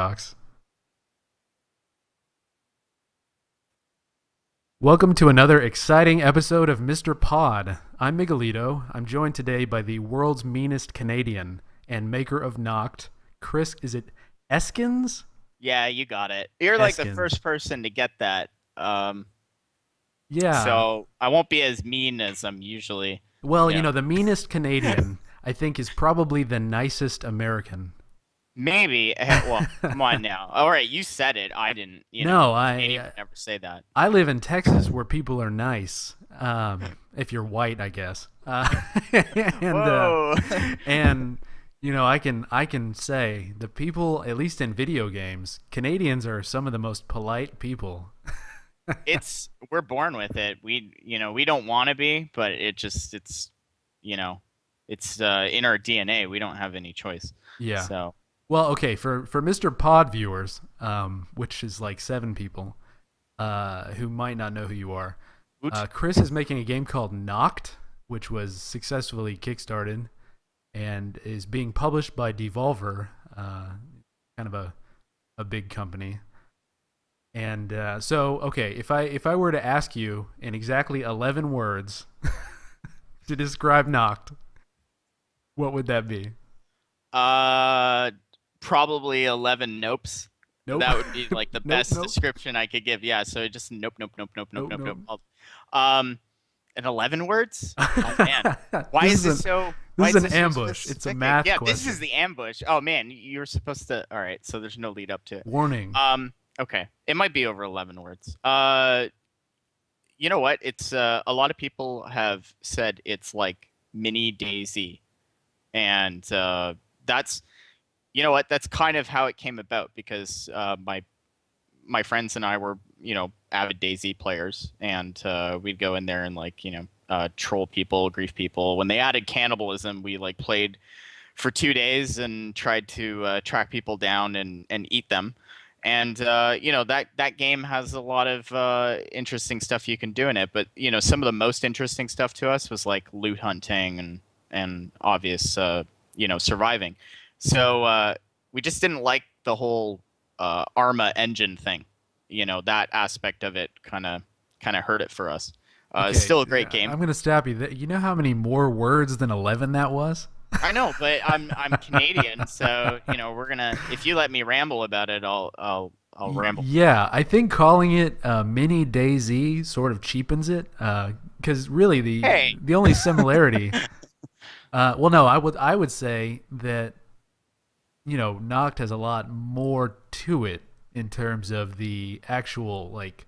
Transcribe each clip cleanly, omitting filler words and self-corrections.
Rocks. Welcome to another exciting episode of Mr. Pod. I'm Miguelito. I'm joined today by the world's meanest Canadian and maker of Noct, Chris. Is it Eskins? Yeah, you got it. You're like the Eskins. first person to get that. Yeah. So I won't be as mean as I'm usually. Well, You know, the meanest Canadian, I think, is probably the nicest American. maybe. Well, come on now. All right, you said it. I didn't. No, Canadian I would never say that. I live in Texas where people are nice. If you're white, I guess. And Whoa. and I can say the people, at least in video games, Canadians are some of the most polite people. We're born with it. We don't want to be, but you know, it's in our DNA. We don't have any choice. Yeah. So, Well, okay, for Mr. Pod viewers, which is like 7 people, who might not know who you are, oot. Chris is making a game called Noct, which was successfully kickstarted and is being published by Devolver, kind of a big company. And okay, if I were to ask you in exactly 11 words to describe Noct, what would that be? Uh, Probably 11 nopes. Nope. That would be like the Nope. best Nope. description I could give. Yeah, so just nope, nope, nope, nope, nope, Nope. nope, Nope. nope. And 11 words? Oh man. Why this is is this an so this why is is an this so ambush. It's a specific? math Yeah, this is question. the ambush. Oh man, you were supposed to. All right, so there's no lead up to it. Warning. Okay. It might be over 11 words. You know what? It's a lot of people have said it's like mini Daisy, and that's you know what? That's kind of how it came about because my friends and I were avid Daisy players, and we'd go in there and troll people, grief people. When they added cannibalism, we like played for 2 days and tried to track people down and eat them. And that game has a lot of interesting stuff you can do in it. But some of the most interesting stuff to us was like loot hunting and obvious surviving. So we just didn't like the whole Arma engine thing. That aspect of it kind of hurt it for us. It's Okay, still a great game. I'm gonna stop you. You know how many more words than 11 that was? I know, but I'm Canadian, so we're gonna. If you let me ramble about it, I'll ramble. Yeah, I think calling it Mini DayZ sort of cheapens it, because really the Hey, the only similarity. Well, no, I would say that Noct has a lot more to it in terms of the actual like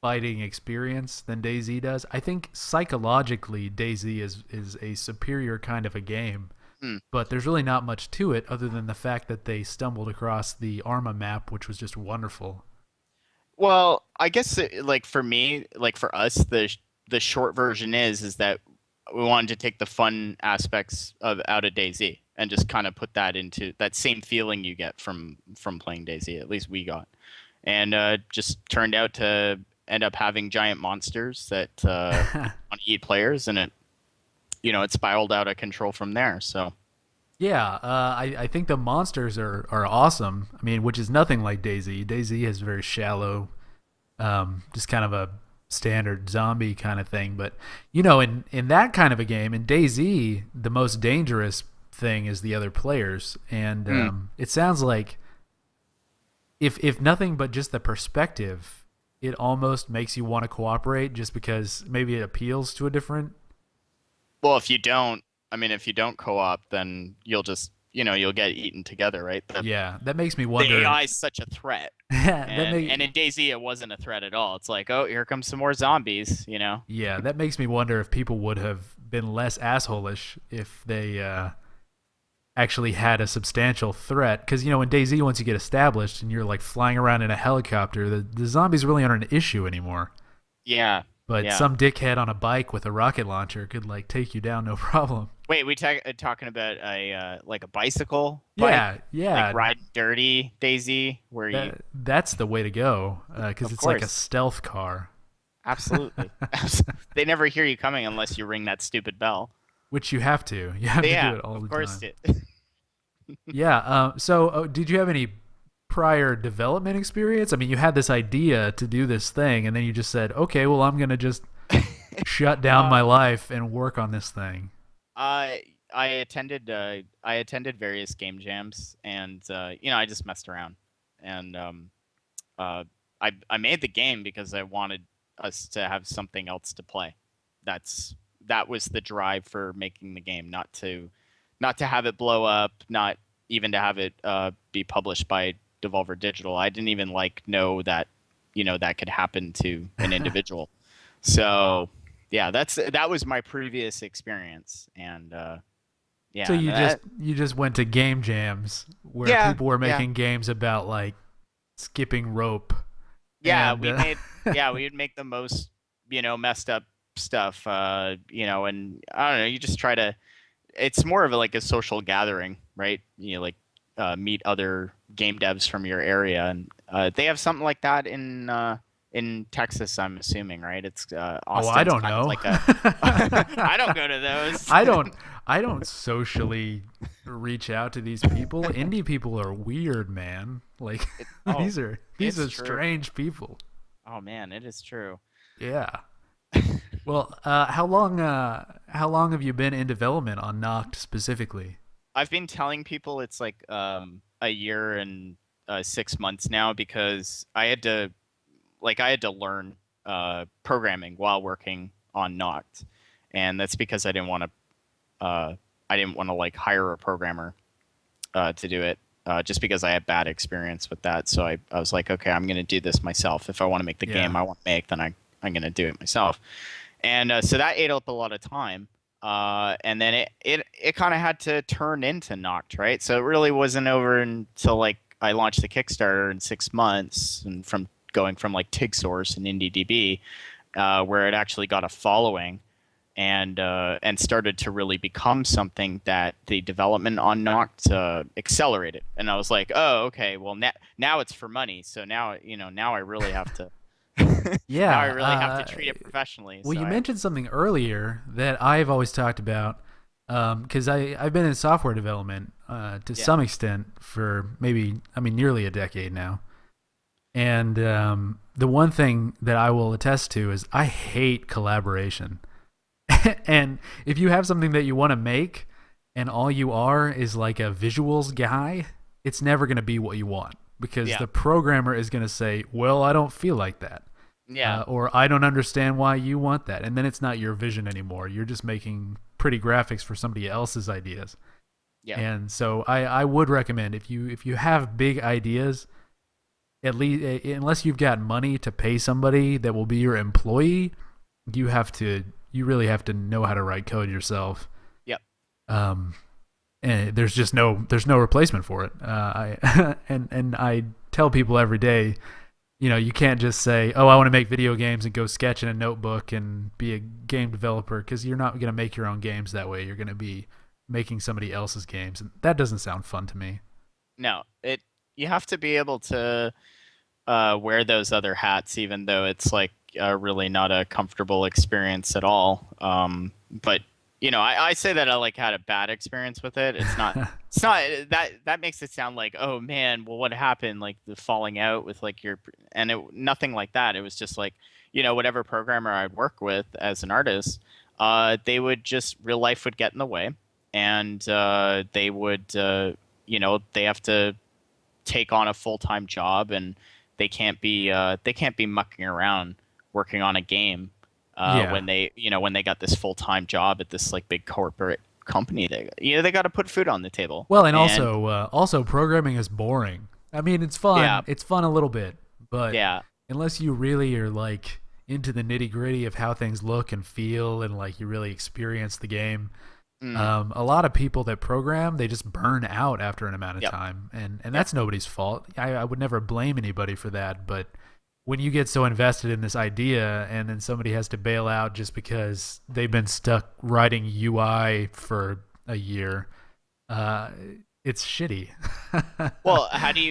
fighting experience than DayZ does. I think psychologically DayZ is a superior kind of a game, hmm. but there's really not much to it other than the fact that they stumbled across the Arma map, which was just wonderful. Well, I guess like for me, like for us, the short version is that we wanted to take the fun aspects of out of DayZ and just kind of put that into that same feeling you get from playing DayZ. At least we got, and just turned out to end up having giant monsters that want to eat players, and it spiraled out of control from there. So Yeah, I think the monsters are awesome. I mean, which is nothing like DayZ. DayZ is very shallow, just kind of a standard zombie kind of thing. But in that kind of a game, in DayZ, the most dangerous thing is the other players, and hmm. it sounds like if nothing but just the perspective, it almost makes you want to cooperate, just because maybe it appeals to a different. Well, if you don't co-op, then you'll just you'll get eaten together, right? Yeah, that makes me The wonder. AI is such a threat. that And make in DayZ, it wasn't a threat at all. It's like, oh, here comes some more zombies. Yeah, that makes me wonder if people would have been less assholish if they actually had a substantial threat. Because in DayZ, once you get established and you're like flying around in a helicopter, the zombies really aren't an issue anymore. Yeah, But yeah. some dickhead on a bike with a rocket launcher could like take you down no problem. Wait, talking about a bicycle bike, Yeah, like yeah, ride dirty DayZ, where you, that's the way to go, because of it's like a course, stealth car, absolutely, they never hear you coming unless you ring that stupid bell. which you have to. You have to do Yeah, it all of the course time. it. Yeah. So, did you have any prior development experience? I mean, you had this idea to do this thing, and then you just said, "Okay, well, I'm gonna just shut down Uh, my life and work on this thing." I attended various game jams, and I just messed around, and uh, I made the game because I wanted us to have something else to play. That's that was the drive for making the game, not to have it blow up, not even to have it be published by Devolver Digital. I didn't even know that that could happen to an individual. So yeah, that was my previous experience, and So yeah, and that you just went to game jams where yeah people were yeah making games about like skipping rope yeah and we made yeah we would make the most messed up stuff, and I don't know, you just try to, it's more of like a social gathering, right? Meet other game devs from your area, and they have something like that in Texas, I'm assuming, right? It's oh, I Austin's don't kind of know. like a I don't go to those. I don't I don't socially reach out to these people. Indie people are weird, man. Like Oh, these it's are true. strange people. Oh man, it is true. Yeah. Well, how long have you been in development on Noct specifically? I've been telling people it's like a year and 6 months now, because I had to learn programming while working on Noct, and that's because I didn't want to like hire a programmer to do it, just because I had bad experience with that. So I was like, okay, I'm going to do this myself. If I want to make the Yeah. game I want to make, then I'm going to do it myself. And so that ate up a lot of time. And then it kind of had to turn into Noct, right? So it really wasn't over until like I launched the Kickstarter in 6 months, and from going from like TigSource and IndieDB, where it actually got a following, and started to really become something that the development on Noct accelerated. And I was like, oh, okay, well now it's for money. So now I really have to now I Yeah. really have to treat it professionally. Well, So you mentioned something earlier that I've always talked about, because I've been in software development to yeah, some extent for maybe, I mean, nearly a decade now. And the one thing that I will attest to is I hate collaboration. And if you have something that you want to make and all you are is like a visuals guy, it's never going to be what you want because yeah, the programmer is going to say, well, I don't feel like that. yeah, Or I don't understand why you want that. And then it's not your vision anymore. You're just making pretty graphics for somebody else's ideas. yeah, And so I would recommend if you have big ideas, at least unless you've got money to pay somebody that will be your employee, you really have to know how to write code yourself. yep, Um, and there's no replacement for it. I and I tell people every day, you can't just say, oh, I want to make video games and go sketch in a notebook and be a game developer, because you're not going to make your own games that way. You're going to be making somebody else's games, and that doesn't sound fun to me. no, you have to be able to wear those other hats, even though it's like really not a comfortable experience at all. But I say that I like had a bad experience with it. It's not. It's not that makes it sound like, oh man, well, what happened? Like the falling out with like nothing like that. It was just like, whatever programmer I'd work with as an artist, they would just, real life would get in the way, and they would, they have to take on a full-time job, and they can't be mucking around working on a game Yeah. when they got this full-time job at this like big corporate company. They got to put food on the table. Well, and And also programming is boring. I mean, it's fun. yeah, It's fun a little bit, but yeah, unless you really are like into the nitty gritty of how things look and feel, and like you really experience the game, mm, a lot of people that program, they just burn out after an amount of yep, time, and yep, that's nobody's fault. I would never blame anybody for that, but when you get so invested in this idea and then somebody has to bail out just because they've been stuck writing UI for a year, uh, it's shitty. well, how do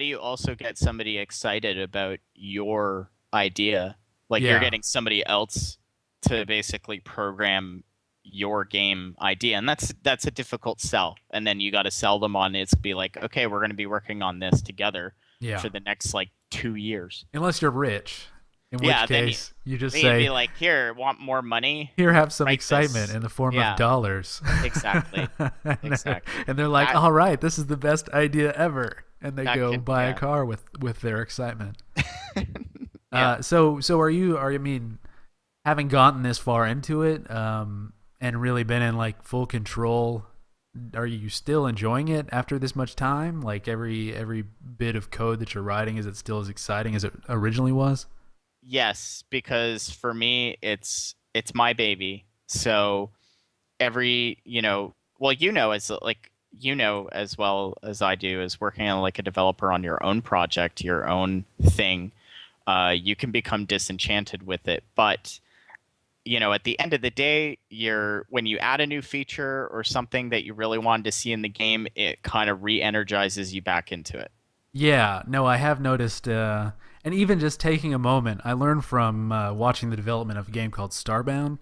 you also get somebody excited about your idea? Like you're Yeah. getting somebody else to basically program your game idea, and that's a difficult sell. And then you got to sell them on, it's be like, okay, we're going to be working on this together. Yeah. for the next like 2 years. Unless you're rich, in which Yeah, case you just they'd be say, like, "Here, want more money? "Here, have some Write excitement this." in the form of Yeah, dollars." exactly, and, they're, exactly. and they're like, That "All right, this is the best idea ever," and they that go could, buy a yeah, car with their excitement. yeah. So are you? I mean, having gotten this far into it, and really been in like full control, are you still enjoying it after this much time? Like every bit of code that you're writing, is it still as exciting as it originally was? Yes, because for me, it's my baby. So every, well, as like as well as I do, is working on like a developer on your own project, your own thing. You can become disenchanted with it, but at the end of the day, when you add a new feature or something that you really wanted to see in the game, it kind of re-energizes you back into it. Yeah, no, I have noticed, and even just taking a moment, I learned from watching the development of a game called Starbound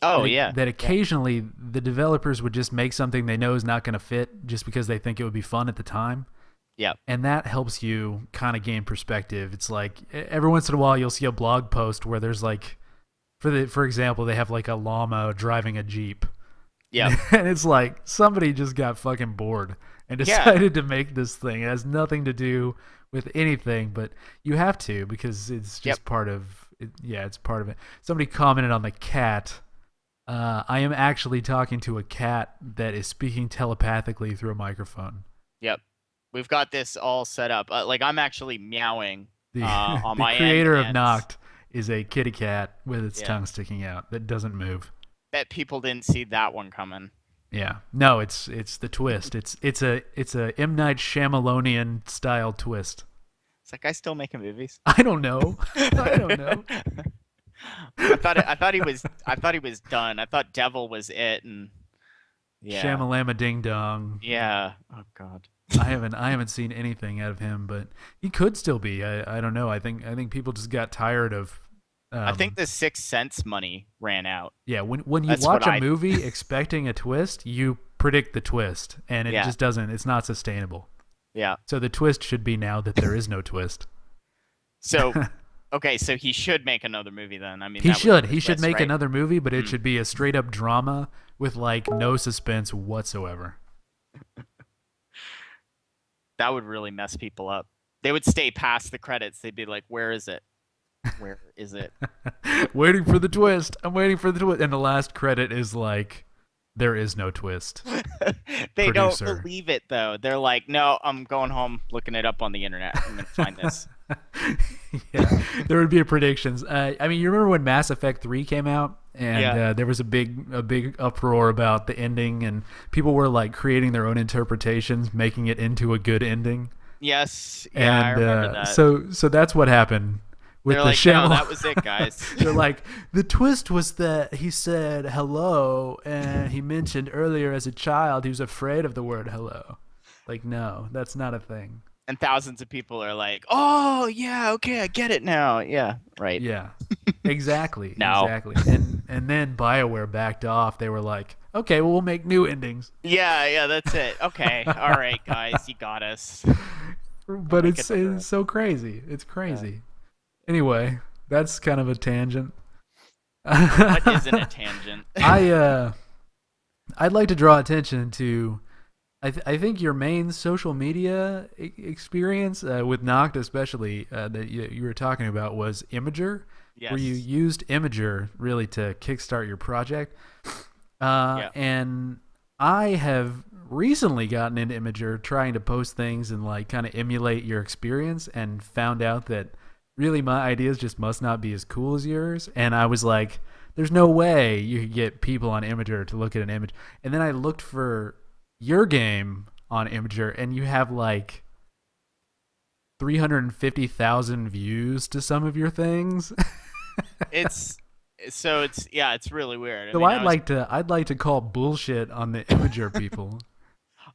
Oh yeah, that yeah, occasionally the developers would just make something they know is not going to fit just because they think it would be fun at the time. yeah, And that helps you kind of gain perspective. It's like every once in a while you'll see a blog post where there's like, for example, they have like a llama driving a jeep, yeah, and it's like somebody just got fucking bored and yeah, decided to make this thing. It has nothing to do with anything, but you have to because it's yep, just part of it. Yeah, it's part of it. Somebody commented on the cat. I am actually talking to a cat that is speaking telepathically through a microphone. yep. We've got this all set up. Like I'm actually meowing The on the my end, creator of and Noct is a kitty cat with its yeah, tongue sticking out that doesn't move. bet people didn't see that one coming. Yeah, no, it's the twist. It's a M Night Shyamalanian style twist. Is that guy still making movies? I don't know. I don't know. I thought he was done. I thought Devil was it, and yeah, Shamalama Ding Dong. yeah. Oh God. I haven't seen anything out of him, but he could still be. I don't know. I think people just got tired of. I think Um, the Sixth Sense money ran out. yeah, when you That's watch what a I. movie expecting a twist, you predict the twist, and it Yeah, just doesn't. It's not sustainable. yeah. So the twist should be now that there is no twist. So, okay, so he should make another movie then. I mean, He that would be should. the He should twist, make right? another movie, but it Hmm. should be a straight up drama with like no suspense whatsoever. That would really mess people up. They would stay past the credits. They'd be like, "Where is it? Where is it?" Waiting for the twist. I'm waiting for the twist. And the last credit is like, there is no twist. They don't Producer. believe it though. They're like, "No, I'm going home, looking it up on the internet. I'm gonna find this." Yeah, there would be a predictions. I mean, you remember when Mass Effect 3 came out, and Yeah. there was a big uproar about the ending, and people were like creating their own interpretations, making it into a good ending. Yes. Yeah, I And remember that. so that's what happened with They're the like, "No, Shyamalan. that was it, guys." They're like, the twist was that he said hello, and he mentioned earlier as a child he was afraid of the word hello. Like, no, that's not a thing. And thousands of people are like, "Oh, yeah, okay, I get it now." Yeah, right. Yeah, exactly, No. exactly. And then BioWare backed off. They were like, okay, well, we'll make new endings. Yeah, yeah, that's it. Okay. All right, guys, you got us. We'll But make it's so crazy. It's yeah. crazy. Anyway, that's kind of a tangent. What isn't a tangent? I'd like to draw attention to I think your main social media experience with Noct, especially that you were talking about, was Imager, where you Yes. used Imager really to kickstart your project. Yeah. And I have recently gotten into Imager, trying to post things and like kind of emulate your experience, and found out that really my ideas just must not be as cool as yours. And I was like, there's no way you could get people on Imager to look at an image. And then I looked for your game on Imager, and you have like 350,000 views to some of your things. It's it's yeah, it's really weird. I So mean, I was I'd like to call bullshit on the Imager people.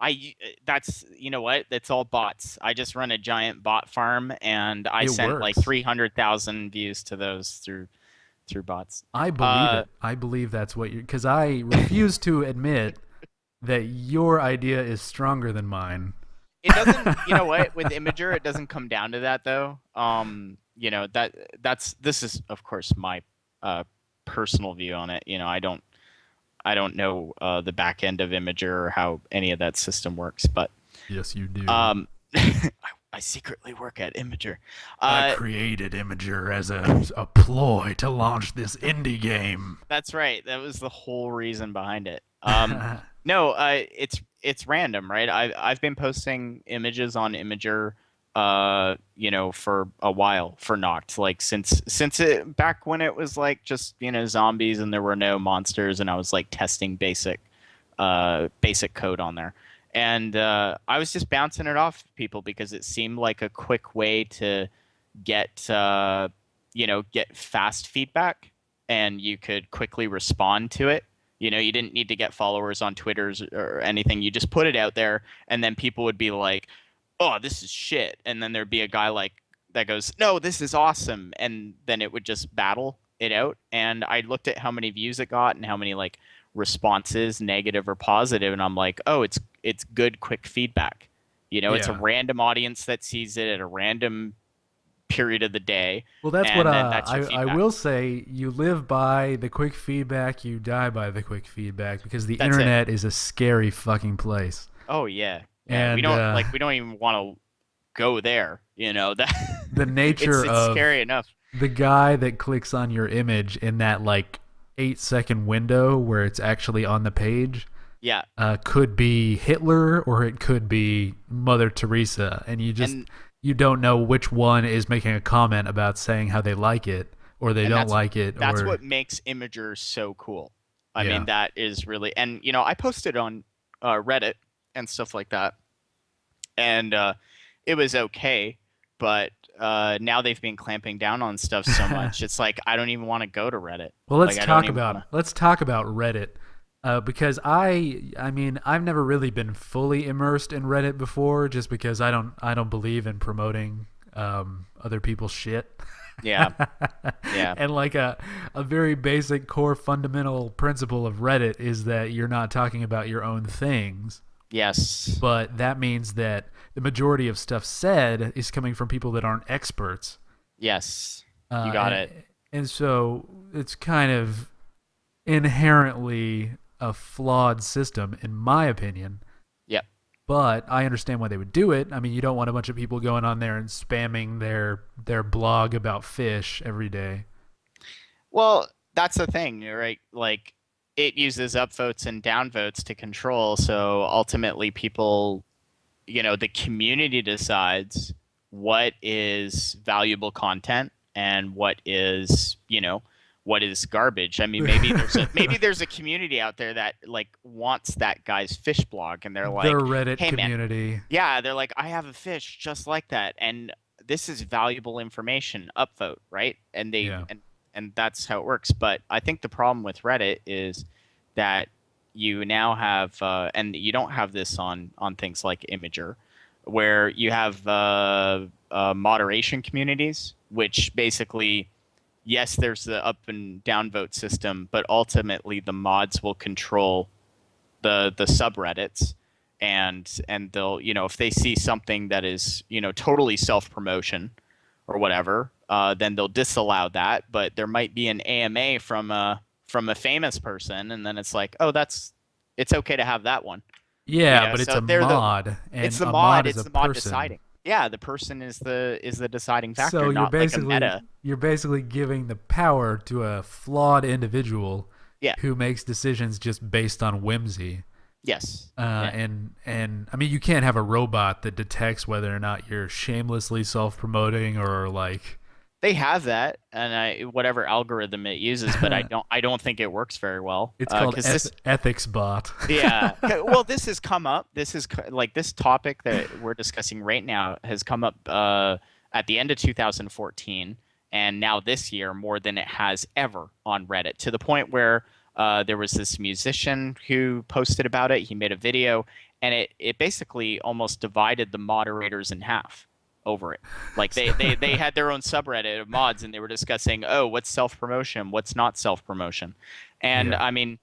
I that's you know what? That's all bots. I just run a giant bot farm, and I It sent like works. 300,000 views to those through bots. I believe Uh it. I believe that's what you, because I refuse to admit that your idea is stronger than mine. It doesn't. You know what? With Imager, it doesn't come down to that though. This is of course my uh, personal view on it. I don't know the back end of Imager or how any of that system works, but Yes, you do. I secretly work at Imager. I Uh, created Imager as a ploy to launch this indie game. that's right. That was the whole reason behind it. No, it's random, right? I've been posting images on Imager, for a while for Noct, like since it back when it was like just zombies and there were no monsters, and I was like testing basic code on there, and I was just bouncing it off people because it seemed like a quick way to get get fast feedback, and you could quickly respond to it. You didn't need to get followers on Twitter or anything. You just put it out there, and then people would be like, "Oh, this is shit," and then there'd be a guy like that goes, "No, this is awesome," and then it would just battle it out. And I looked at how many views it got and how many like responses, negative or positive, and I'm like, "Oh, it's good, quick feedback." It's a Yeah. random audience that sees it at a random period of the day, Well, that's what and then that's your I feedback. will say. You live by the quick feedback, you die by the quick feedback because the That's it. internet is a scary fucking place. Oh yeah, yeah. We And don't like we don't even want to go there. That the nature it's of scary enough. the guy that clicks on your image in that like 8 second window where it's actually on the page Yeah, could be Hitler or it could be Mother Teresa, and and you don't know which one is making a comment about saying how they like it or they and don't that's like it that's or what makes Imagers so cool. I yeah. mean, that is really, and I posted on Reddit and stuff like that, and it was okay, but now they've been clamping down on stuff so much. It's like I don't even want to go to Reddit. Well, Like I don't even want to. let's talk about Reddit, because I mean I've never really been fully immersed in Reddit before, just because I don't believe in promoting other people's shit. Yeah, yeah, And like a very basic core fundamental principle of Reddit is that you're not talking about your own things, yes, but that means that the majority of stuff said is coming from people that aren't experts. yes. You got And, it. and so it's kind of inherently a flawed system, in my opinion. Yep. But I understand why they would do it. I mean, you don't want a bunch of people going on there and spamming their blog about fish every day. Well, that's the thing, right? Like, it uses upvotes and downvotes to control. So ultimately, people, the community decides what is valuable content and what is garbage. I mean, maybe there's a community out there that like wants that guy's fish blog, and they're The like, Reddit "Hey, man, community. yeah," they're like, "I have a fish just like that, and this is valuable information. Upvote, right?" And they Yeah. and that's how it works. But I think the problem with Reddit is that you now have, and you don't have this on things like Imager, where you have moderation communities, which basically, yes, there's the up and down vote system, but ultimately the mods will control the subreddits, and they'll, if they see something that is totally self promotion or whatever, then they'll disallow that. But there might be an AMA from a famous person, and then it's like, oh, it's okay to have that one. Yeah, but it's So a they're the mod, it's and the a mod mod is it's a the mod person. deciding. Yeah, the person is the deciding So factor, not like a meta. you're basically giving the power to a flawed individual Yeah. who makes decisions just based on whimsy. Yes. Yeah. And I mean, you can't have a robot that detects whether or not you're shamelessly self-promoting or like. They have that, and whatever algorithm it uses, but I don't think it works very well. It's called Because this, ethics bot. yeah. Well, this has come up. This is like this topic that we're discussing right now has come up at the end of 2014, and now this year more than it has ever on Reddit, to the point where there was this musician who posted about it. He made a video, and it basically almost divided the moderators in half over it. Like they had their own subreddit of mods, and they were discussing, oh, what's self promotion, what's not self promotion, and Yeah. I mean,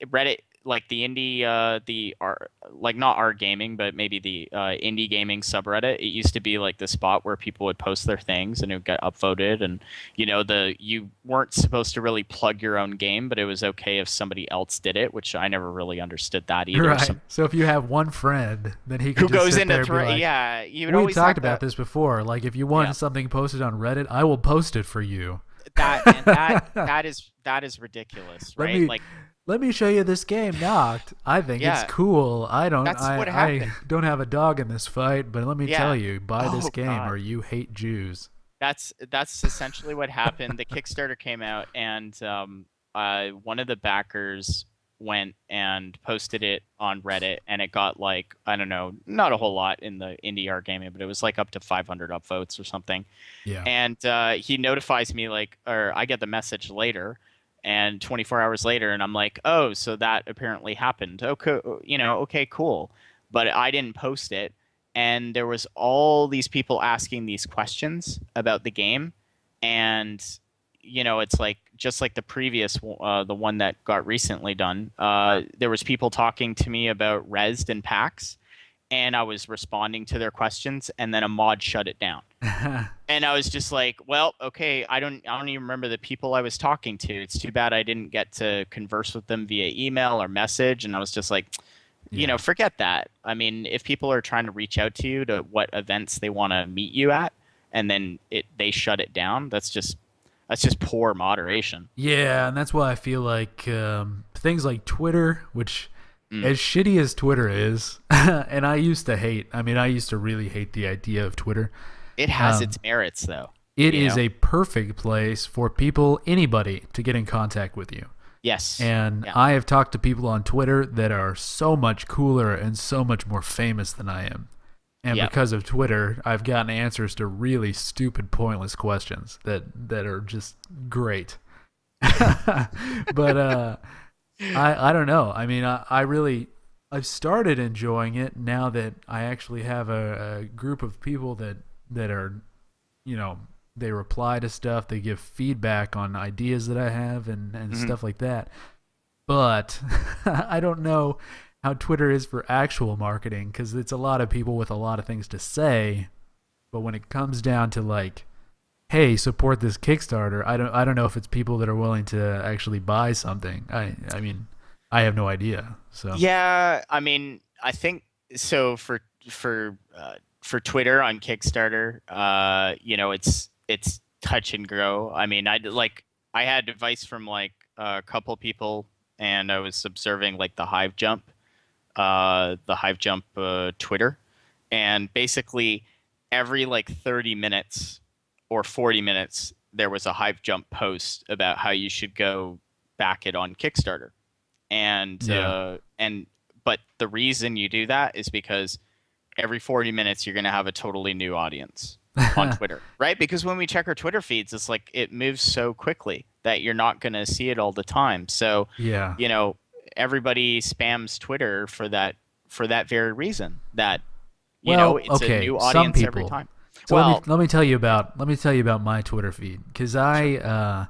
Reddit. like the indie the art, like not art gaming, but maybe the indie gaming subreddit. It used to be like the spot where people would post their things and it would get upvoted, and the you weren't supposed to really plug your own game, but it was okay if somebody else did it, which I never really understood that either. Right. So if you have one friend, then he can Who just goes sit into there and be like, yeah, you would we always talked have about to. this before. Like, if you Yeah, want something posted on Reddit, I will post it for you. that is ridiculous, let right? me Like, let me show you this game, Noct. I think it's yeah, cool. that's what I happened. don't have a dog in this fight, but let me tell Yeah. you, buy this Oh game God. or you hate Jews. That's essentially what happened. The Kickstarter came out, and one of the backers went and posted it on Reddit, and it got like, I don't know, not a whole lot in the indie art gaming, but it was like up to 500 upvotes or something. Yeah. And he notifies me, like, or I get the message later, and 24 hours later, and I'm like, oh, so that apparently happened. Okay, okay, cool. But I didn't post it, and there was all these people asking these questions about the game, and it's like just like the previous the one that got recently done. There was people talking to me about Rezzed and PAX, and I was responding to their questions, and then a mod shut it down. And I was just like, well, okay, I don't even remember the people I was talking to. It's too bad I didn't get to converse with them via email or message. And I was just like, Yeah. forget that. I mean, if people are trying to reach out to you to what events they want to meet you at, and then they shut it down, that's just poor moderation. Yeah, and that's why I feel like things like Twitter, which Mm. as shitty as Twitter is, and I used to really hate the idea of Twitter. It has Um, its merits, though. it You is know? a perfect place for people, anybody, to get in contact with you. Yes. And Yeah. I have talked to people on Twitter that are so much cooler and so much more famous than I am. And Yeah. because of Twitter, I've gotten answers to really stupid, pointless questions that are just great. But I don't know. I mean, I've started enjoying it now that I actually have a group of people that are, you know, they reply to stuff, they give feedback on ideas that I have and Hmm. stuff like that. But I don't know how Twitter is for actual marketing because it's a lot of people with a lot of things to say, but when it comes down to like, hey, support this Kickstarter, I don't know if it's people that are willing to actually buy something. I mean, I have no idea. So Yeah, I mean, I think so for Twitter on Kickstarter, it's touch and grow. I mean, I had advice from like a couple people, and I was observing like the Hive Jump Twitter, and basically every like 30 minutes or 40 minutes there was a Hive Jump post about how you should go back it on Kickstarter, and yeah, but the reason you do that is because every 40 minutes you're going to have a totally new audience on Twitter, right? Because when we check our Twitter feeds, it's like it moves so quickly that you're not going to see it all the time. So, yeah. you know, everybody spams Twitter for that very reason, that Well, it's a okay, new some audience every people. time. So Well, let me tell you about my Twitter feed because sure.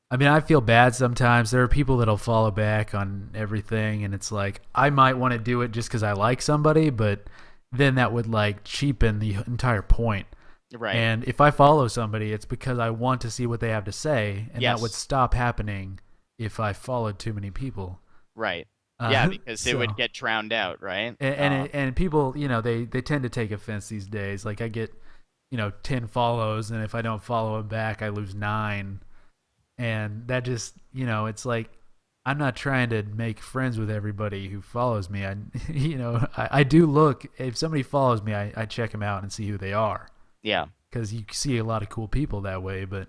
I mean I feel bad sometimes. There are people that'll follow back on everything, and it's like I might want to do it just because I like somebody, but then that would like cheapen the entire point. Right. And if I follow somebody, it's because I want to see what they have to say, and that would Yes. stop happening if I followed too many people. Right. Yeah, because it would So get drowned out, right? and people, they tend to take offense these days. Like I get 10 follows, and if I don't follow them back, I lose 9, and that just it's like I'm not trying to make friends with everybody who follows me. I do look if somebody follows me, I check them out and see who they are Yeah. because you see a lot of cool people that way. But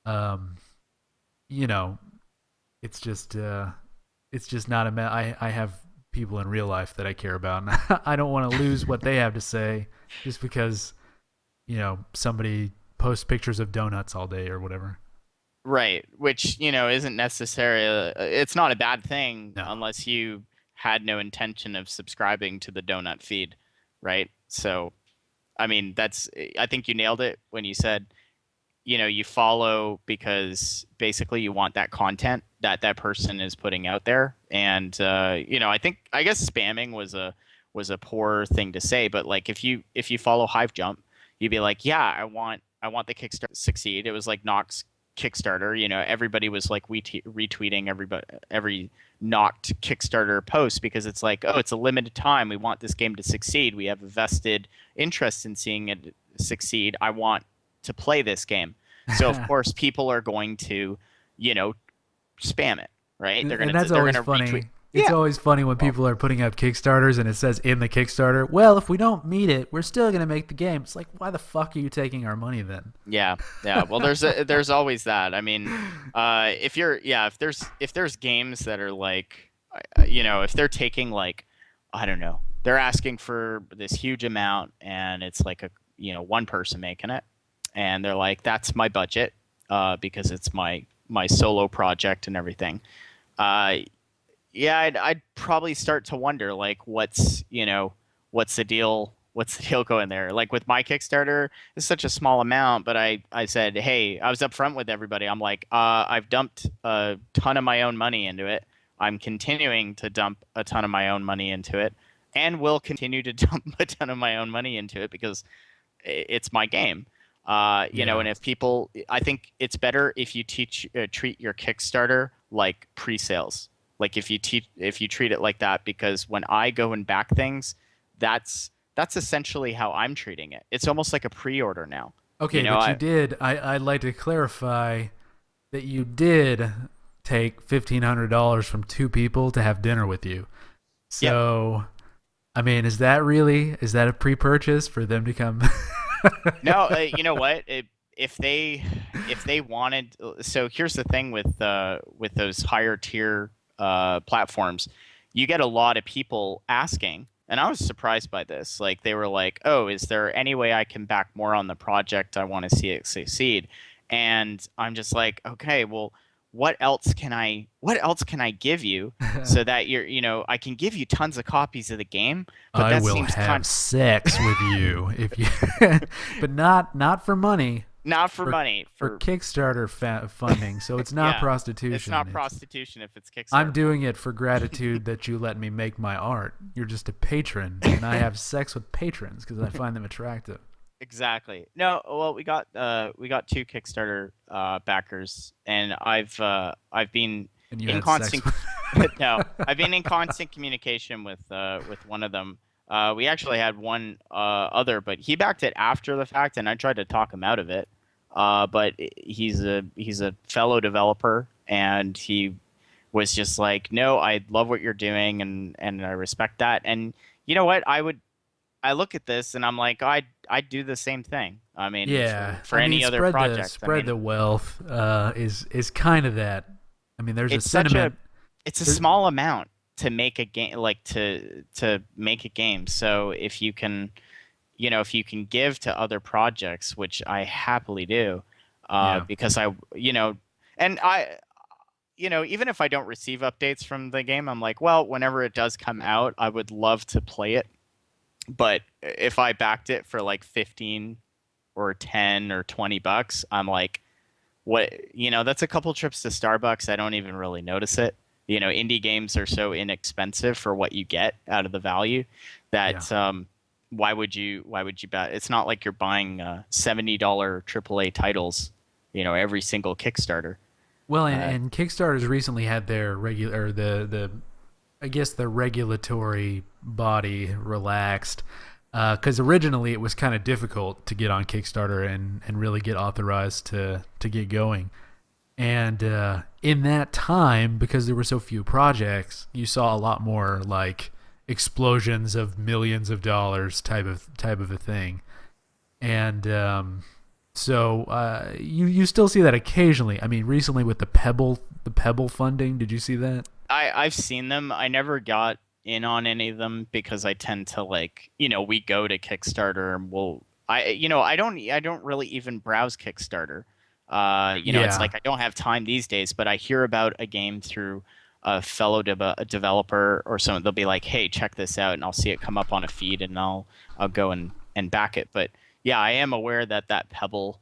um, you know, it's just not I have people in real life that I care about, and I don't want to lose what they have to say just because somebody posts pictures of donuts all day or whatever. Right, which, isn't necessarily, it's not a bad thing No. unless you had no intention of subscribing to the donut feed, right? So, I mean, I think you nailed it when you said you follow because basically you want that content that that person is putting out there. And I guess spamming was a poor thing to say, but like if you follow Hive Jump, you'd be like, yeah, I want the Kickstarter to succeed. It was like Noct's Kickstarter. Everybody was like retweeting every Noct Kickstarter post because it's like, oh, it's a limited time. We want this game to succeed. We have a vested interest in seeing it succeed. I want to play this game. So of course people are going to, you know, spam it, right? They're And gonna that's they're always gonna retweet. funny. It's Yeah. always funny when Well, people are putting up Kickstarters and it says in the Kickstarter, well, if we don't meet it, we're still going to make the game. It's like, why the fuck are you taking our money then? yeah, yeah. Well, there's always that. I mean, if there's games that are like, if they're taking like, I don't know, they're asking for this huge amount and it's like a one person making it, and they're like, that's my budget, because it's my solo project and everything. Uh, yeah, I'd probably start to wonder like what's the deal, going there, like with my Kickstarter. It's such a small amount, but I said, hey, I was upfront with everybody. I'm like, I've dumped a ton of my own money into it. I'm continuing to dump a ton of my own money into it, and will continue to dump a ton of my own money into it because it's my game. Yeah. And if people, I think it's better if you treat your Kickstarter like pre-sales. Like if you treat it like that, because when I go and back things, that's essentially how I'm treating it. It's almost like a pre-order now. You Okay, know, but you I did. I'd like to clarify that you did take $1,500 from two people to have dinner with you. Yep. So, I mean, is that a pre-purchase for them to come? No, you know what? If they wanted, so here's the thing with those higher tier platforms, you get a lot of people asking, and I was surprised by this. Like they were like, "Oh, is there any way I can back more on the project? I want to see it succeed." And I'm just like, "Okay, well, what else can I give you so that I can give you tons of copies of the game, but I that will seems kind have sex with you if you, but not for money, not for for money, for Kickstarter funding. So it's not yeah, it's prostitution. not It's prostitution if it's I'm Kickstarter doing funded. it for gratitude that you let me make my art. You're just a patron, and I have sex with patrons because I find them attractive. Exactly. No, well, we got two Kickstarter backers, and I've been And you in had sex constant with. no, I've been in constant communication with one of them. We actually had one other, but he backed it after the fact, and I tried to talk him out of it. But he's a fellow developer, and he was just like, no, I love what you're doing, and I respect that. And you know what? I look at this and I'm like, I'd do the same thing. I mean, Yeah, for I mean, any other project. I spread mean, the wealth is kind of that. I mean, there's a it's such a sentiment. it's a There, small amount to make a game, like to make a game. So if you can give to other projects, which I happily do, yeah, because and even if I don't receive updates from the game, I'm like, well, whenever it does come out, I would love to play it. But if I backed it for like 15 or 10 or $20, I'm like, what, that's a couple trips to Starbucks. I don't even really notice it. Indie games are so inexpensive for what you get out of the value yeah. that why would you bet? It's not like you're buying $70 AAA titles, every single Kickstarter. Well, Uh, and Kickstarter's recently had their regular the I guess the regulatory body relaxed because originally it was kind of difficult to get on Kickstarter and really get authorized to get going. And in that time, because there were so few projects, you saw a lot more like explosions of millions of dollars type of a thing. And so you still see that occasionally. I mean, recently with the Pebble funding, did you see that? I've seen them. I never got in on any of them because I tend to like, we go to Kickstarter and I don't really even browse Kickstarter. It's Yeah, like I don't have time these days, but I hear about a game through a fellow a developer or someone. They'll be like, "Hey, check this out," and I'll see it come up on a feed, and I'll go and back it. But yeah, I am aware that Pebble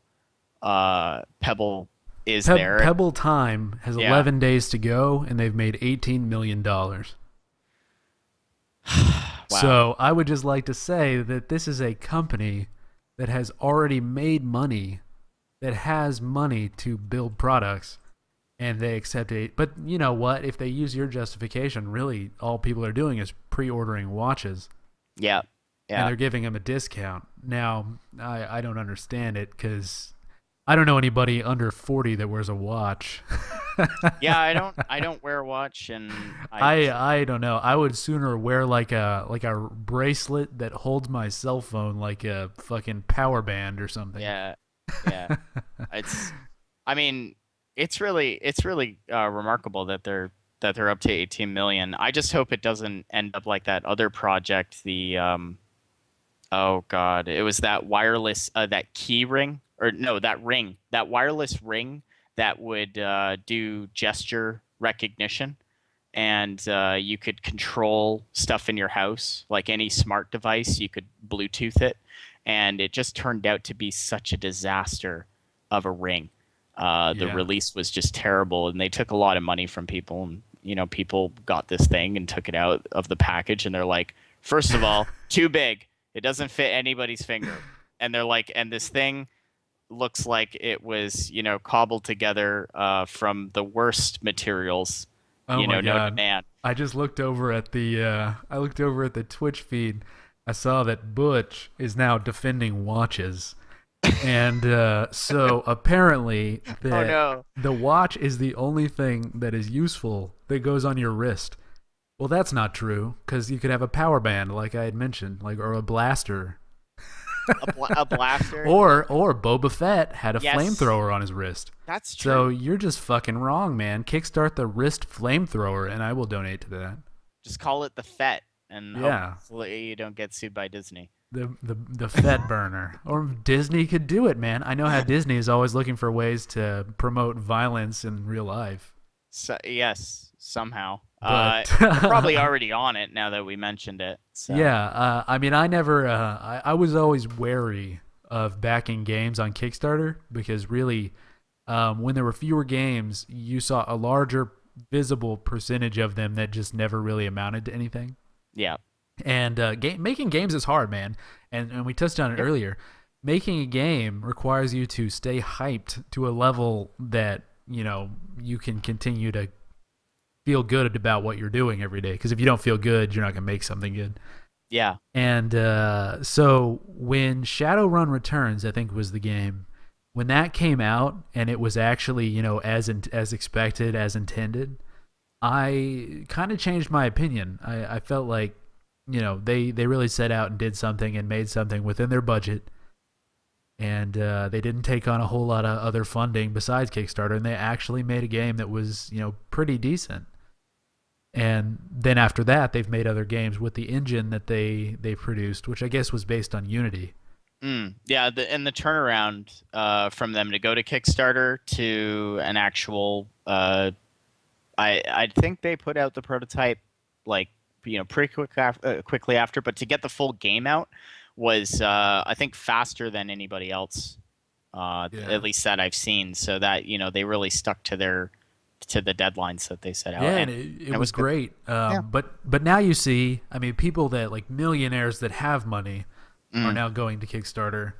Pebble is there. Pebble Time has Yeah. 11 days to go, and they've made $18 million. Wow. So I would just like to say that this is a company that has already made money, that has money to build products, and they accept it. But you know what? If they use your justification, really all people are doing is pre-ordering watches, Yeah. and Yeah. they're giving them a discount. Now, I don't understand it because I don't know anybody under 40 that wears a watch. Yeah, I don't wear a watch, and I don't know. I would sooner wear like a bracelet that holds my cell phone like a fucking power band or something. yeah. Yeah. It's I mean, it's really remarkable that they're up to 18 million. I just hope it doesn't end up like that other project, the oh god, it was that wireless that key ring, or no, that ring, that wireless ring that would do gesture recognition, and you could control stuff in your house, like any smart device, you could Bluetooth it, and it just turned out to be such a disaster of a ring. The Yeah. release was just terrible, and they took a lot of money from people, and people got this thing and took it out of the package, and they're like, first of all, too big, it doesn't fit anybody's finger, and they're like, and this thing looks like it was cobbled together from the worst materials Oh my known to god. man. I just looked over at the Twitch feed. I saw that Butch is now defending watches. And so apparently Oh no. the watch is the only thing that is useful that goes on your wrist. Well, that's not true because you could have a power band, like I had mentioned, like or a blaster, A blaster. or Boba Fett had a Yes. flamethrower on his wrist. That's So true. you're just fucking wrong, man. Kickstart the wrist flamethrower, and I will donate to that. Just call it the FET, and Yeah. hopefully you don't get sued by Disney. The Fett burner, or Disney could do it, man. I know how Disney is always looking for ways to promote violence in real life. So yes, somehow. But They're probably already on it now that we mentioned it. So. yeah, I mean, I never, I was always wary of backing games on Kickstarter because really, when there were fewer games, you saw a larger visible percentage of them that just never really amounted to anything. Yeah. And making games is hard, man. And we touched on it Yep. earlier. Making a game requires you to stay hyped to a level that you can continue to feel good about what you're doing every day. Because if you don't feel good, you're not gonna make something good. Yeah. And so when Shadowrun Returns, I think was the game, when that came out and it was actually as expected, as intended, I kind of changed my opinion. I felt like they really set out and did something and made something within their budget, and they didn't take on a whole lot of other funding besides Kickstarter, and they actually made a game that was pretty decent. And then after that, they've made other games with the engine that they produced, which I guess was based on Unity. Yeah, and the turnaround from them to go to Kickstarter to an actual, I think they put out the prototype like pretty quickly after, but to get the full game out was I think faster than anybody else, Yeah. at least that I've seen. So that they really stuck to the deadlines that they set out. Yeah, and and it it was was good. great. Yeah. But now you see, I mean, people that like millionaires that have money are now going to Kickstarter.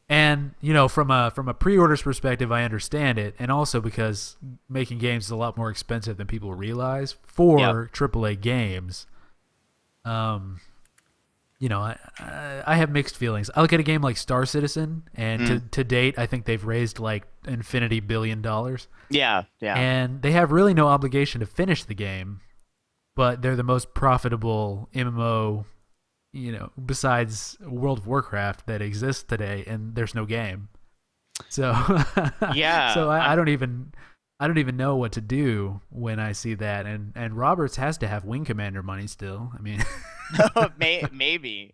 And from a pre-orders perspective, I understand it, and also because making games is a lot more expensive than people realize for Yep. AAA games. I have mixed feelings. I look at a game like Star Citizen, and to date, I think they've raised like infinity $1 billion. Yeah, And they have really no obligation to finish the game, but they're the most profitable MMO, besides World of Warcraft that exists today, and there's no game. So Yeah, so I don't even know what to do when I see that. And Roberts has to have Wing Commander money still. I mean, maybe.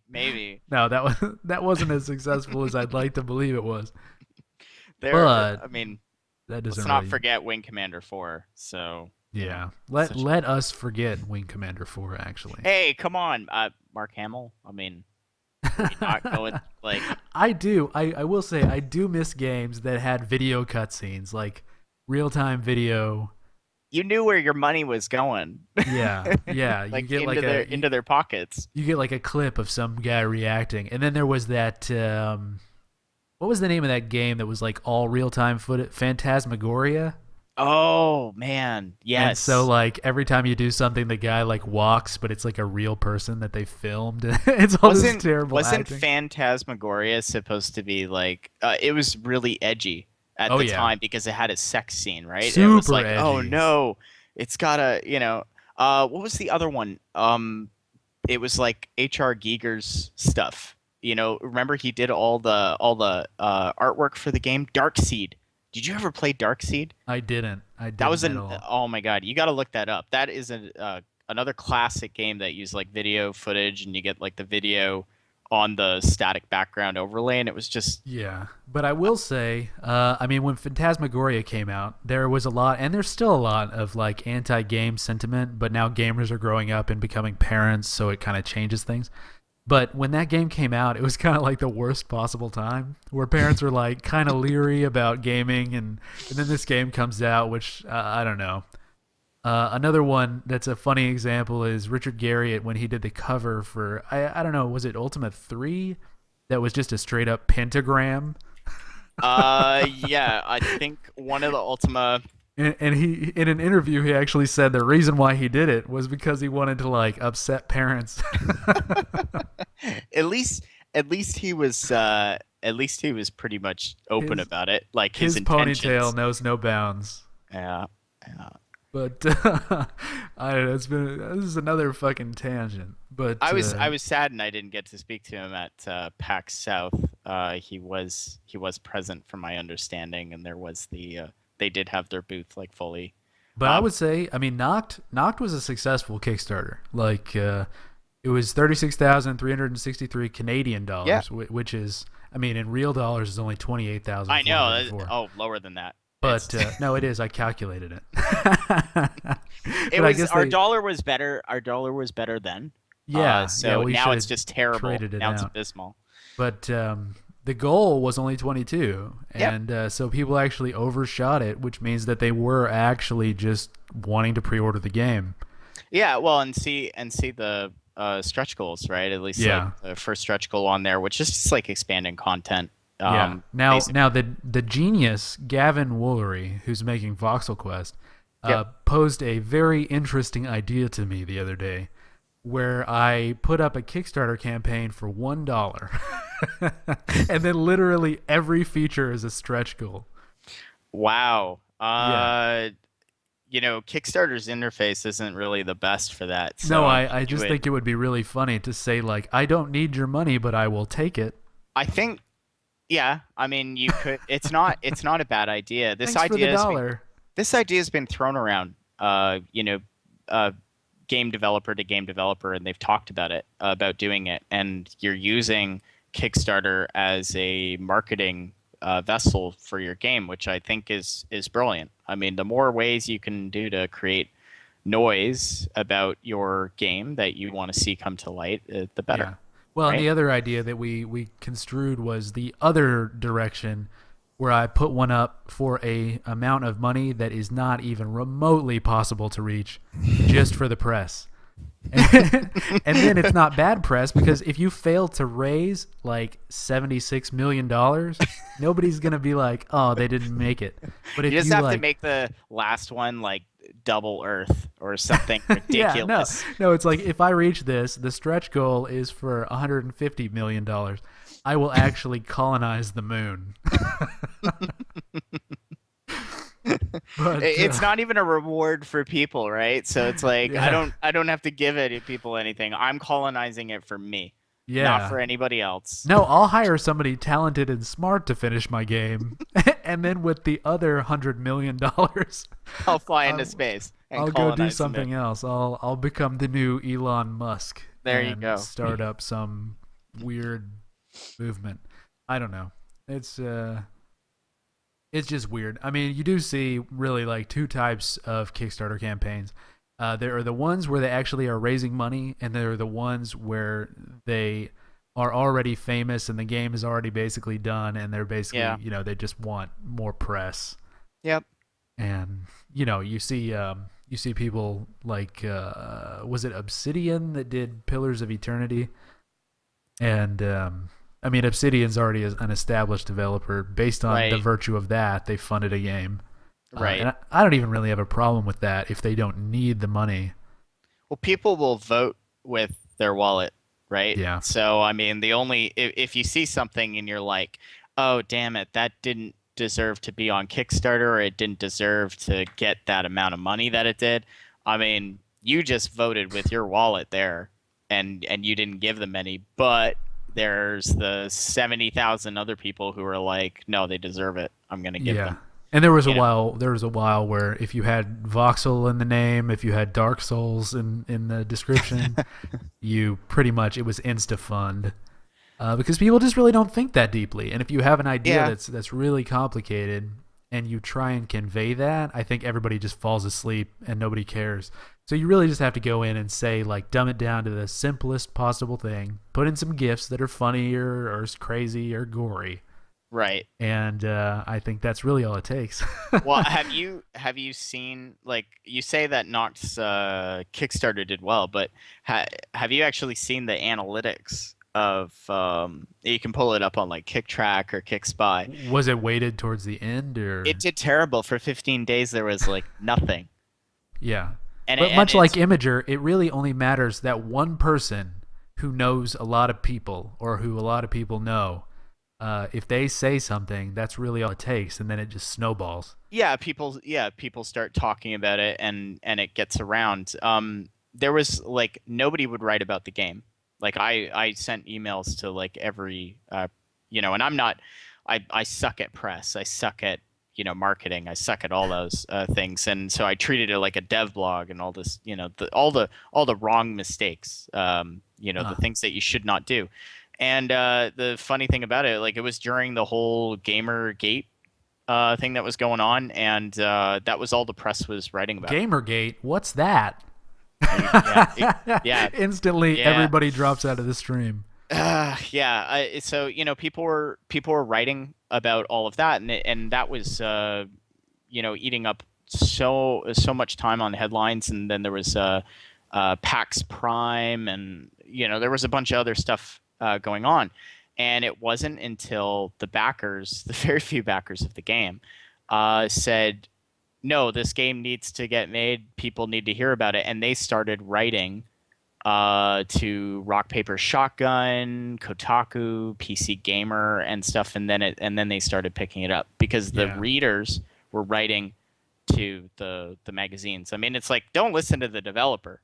no, that wasn't as successful as I'd like to believe it was. There, But I mean, that let's doesn't not really. forget Wing Commander 4. So Yeah, such- let us forget Wing Commander 4. Actually, hey, come on, Mark Hamill. I mean, Were you not going like I do. I will say I do miss games that had video cutscenes, like real time video. you knew where your money was going, Yeah, yeah. You like get like a into their pockets? you get like a clip of some guy reacting, and then there was that. What was the name of that game that was like all real time footage? Phantasmagoria. Oh man, And so yes. like every time you do something, the guy like walks, but it's like a real person that they filmed. It's all this Wasn't terrible wasn't acting. Phantasmagoria supposed to be like it was really edgy at Oh the yeah, time because it had a sex scene, right? It was super like, oh edgy. no, it's gotta, what was the other one? It was like HR Giger's stuff. Remember he did all the artwork for the game Dark Seed. Did you ever play Dark Seed? I didn't. I That was didn't at an all. oh my god, you got to look that up. That is another classic game that used like video footage and you get like the video on the static background overlay and it was just Yeah, but I will say, I mean, when Phantasmagoria came out, there was a lot, and there's still a lot of like anti-game sentiment. But now gamers are growing up and becoming parents, so it kind of changes things. But when that game came out, it was kind of like the worst possible time, where parents were like kind of leery about gaming, and then this game comes out, which I don't know. Another one that's a funny example is Richard Garriott when he did the cover for I don't know, was it Ultima 3, that was just a straight up pentagram. yeah, I think one of the Ultima. And he, in an interview, he actually said the reason why he did it was because he wanted to like upset parents. At least at least he was pretty much open his about it, like his his ponytail intentions. knows no bounds. Yeah. Yeah. But I don't know. This is another fucking tangent. But I was saddened I didn't get to speak to him at PAX South. He was present from my understanding, and there was they did have their booth like fully. but I Um, would say, I mean, Noct was a successful Kickstarter. Like it was 36,363 Canadian yeah, dollars, which is, I mean, in real dollars is only I know. 28,404. Oh, lower than that. It's But no, it is. I calculated it. it But I was guess our they, dollar was better. Our dollar was better then. yeah, So we now should it's have just terrible. traded it Now it's out. abysmal. But the goal was only 22, Yep. and so people actually overshot it, which means that they were actually just wanting to pre-order the game. Yeah. Well, and see the stretch goals, right? At least like Yeah. the first stretch goal on there, which is just like expanding content. Yeah. Now, Basically. now the genius Gavin Woolery, who's making Voxel Quest, Yep. posed a very interesting idea to me the other day, where I put up a Kickstarter campaign for $1, and then literally every feature is a stretch goal. Wow. Yeah. Kickstarter's interface isn't really the best for that. No, So I do just it. think it would be really funny to say like, I don't need your money, but I will take it. I think, yeah. I mean, you could. It's not a bad idea. Thanks for the dollar. This idea has been thrown around. Uh, game developer to game developer, and they've talked about it, about doing it, and you're using Kickstarter as a marketing vessel for your game, which I think is brilliant. I mean, the more ways you can do to create noise about your game that you want to see come to light, the better. Yeah. Well, and Right? the other idea that we construed was the other direction, where I put one up for a amount of money that is not even remotely possible to reach, just for the press. And then it's not bad press, because if you fail to raise like $76 million, nobody's gonna be like, "Oh, they didn't make it." But You if just you have to like, make the last one like double Earth or something yeah, no, ridiculous. no, it's like if I reach this, the stretch goal is for $150 million. I will actually colonize the moon. But It's not even a reward for people, right? So it's like yeah, I don't have to give any people anything. I'm colonizing it for me, not yeah. for anybody else. No, I'll hire somebody talented and smart to finish my game, and then with the other $100 million, I'll fly into I'll, space and I'll go do colonize the something moon. else. I'll become the new Elon Musk There you and go. start up some weird movement. I don't know. It's just weird. I mean, you do see really like two types of Kickstarter campaigns. There are the ones where they actually are raising money, and there are the ones where they are already famous and the game is already basically done, and they're basically, Yeah. they just want more press. Yep. And you see people like was it Obsidian that did Pillars of Eternity? And I mean, Obsidian's already an established developer. Based on the Right. virtue of that, they funded a game. Right. And I don't even really have a problem with that if they don't need the money. Well, people will vote with their wallet, right? Yeah. So, I mean, the only if you see something and you're like, "Oh, damn it, that didn't deserve to be on Kickstarter, or it didn't deserve to get that amount of money that it did." I mean, you just voted with your wallet there, and you didn't give them any, but there's the 70,000 other people who are like, "No, they deserve it. I'm going to give Yeah. them." And You know. there was a while where if you had voxel in the name, if you had Dark Souls in the description, you pretty much, it was insta fund. Because people just really don't think that deeply. And if you have an idea Yeah. that's really complicated and you try and convey that, I think everybody just falls asleep and nobody cares. So you really just have to go in and say, like, dumb it down to the simplest possible thing. Put in some gifs that are funny or crazy or gory, Right. and I think that's really all it takes. Well, have you seen, like, you say that Noct's Kickstarter did well, but have you actually seen the analytics of you can pull it up on like KickTrack or KickSpy. Was it weighted towards the end, It or did terrible for 15 days. There was like nothing, yeah? and But much like it's Imager, it really only matters that one person who knows a lot of people or who a lot of people know. If they say something, that's really all it takes, and then it just snowballs. people start talking about it, and it gets around. There was like nobody would write about the game. Like I sent emails to like every and I'm not I suck at press. I suck at marketing. I suck at all those things, and so I treated it like a dev blog and all this, all the wrong mistakes, the Uh, things that you should not do. And the funny thing about it, like, it was during the whole Gamergate thing that was going on, and that was all the press was writing about. Gamergate, what's that? Yeah, yeah, Instantly, yeah. everybody drops out of the stream. Yeah. So people were writing about all of that, and that was eating up so much time on headlines, and then there was PAX Prime, and there was a bunch of other stuff going on, and it wasn't until the backers, the very few backers of the game, said, "No, this game needs to get made. People need to hear about it," and they started writing to Rock Paper Shotgun, Kotaku, PC Gamer, and stuff, and then they started picking it up because the Yeah. readers were writing to the magazines. I mean, it's like, don't listen to the developer.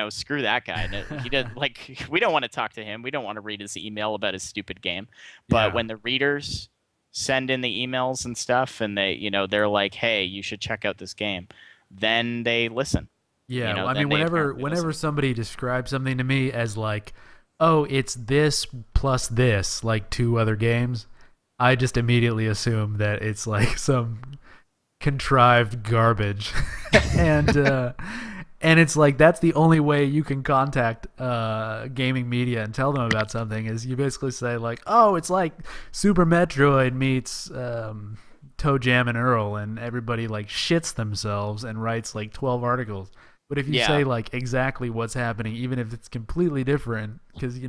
Screw that guy. He did like we don't want to talk to him. We don't want to read his email about his stupid game. But Yeah. when the readers send in the emails and stuff, and they're like, "Hey, you should check out this game," then they listen. Yeah, well, I Then mean, they whenever apparently listen. somebody describes something to me as like, "Oh, it's this plus this, like two other games," I just immediately assume that it's like some contrived garbage, and it's like that's the only way you can contact gaming media and tell them about something is you basically say like, "Oh, it's like Super Metroid meets Toe Jam and Earl," and everybody like shits themselves and writes like 12 articles. But if you Yeah. say like exactly what's happening, even if it's completely different, because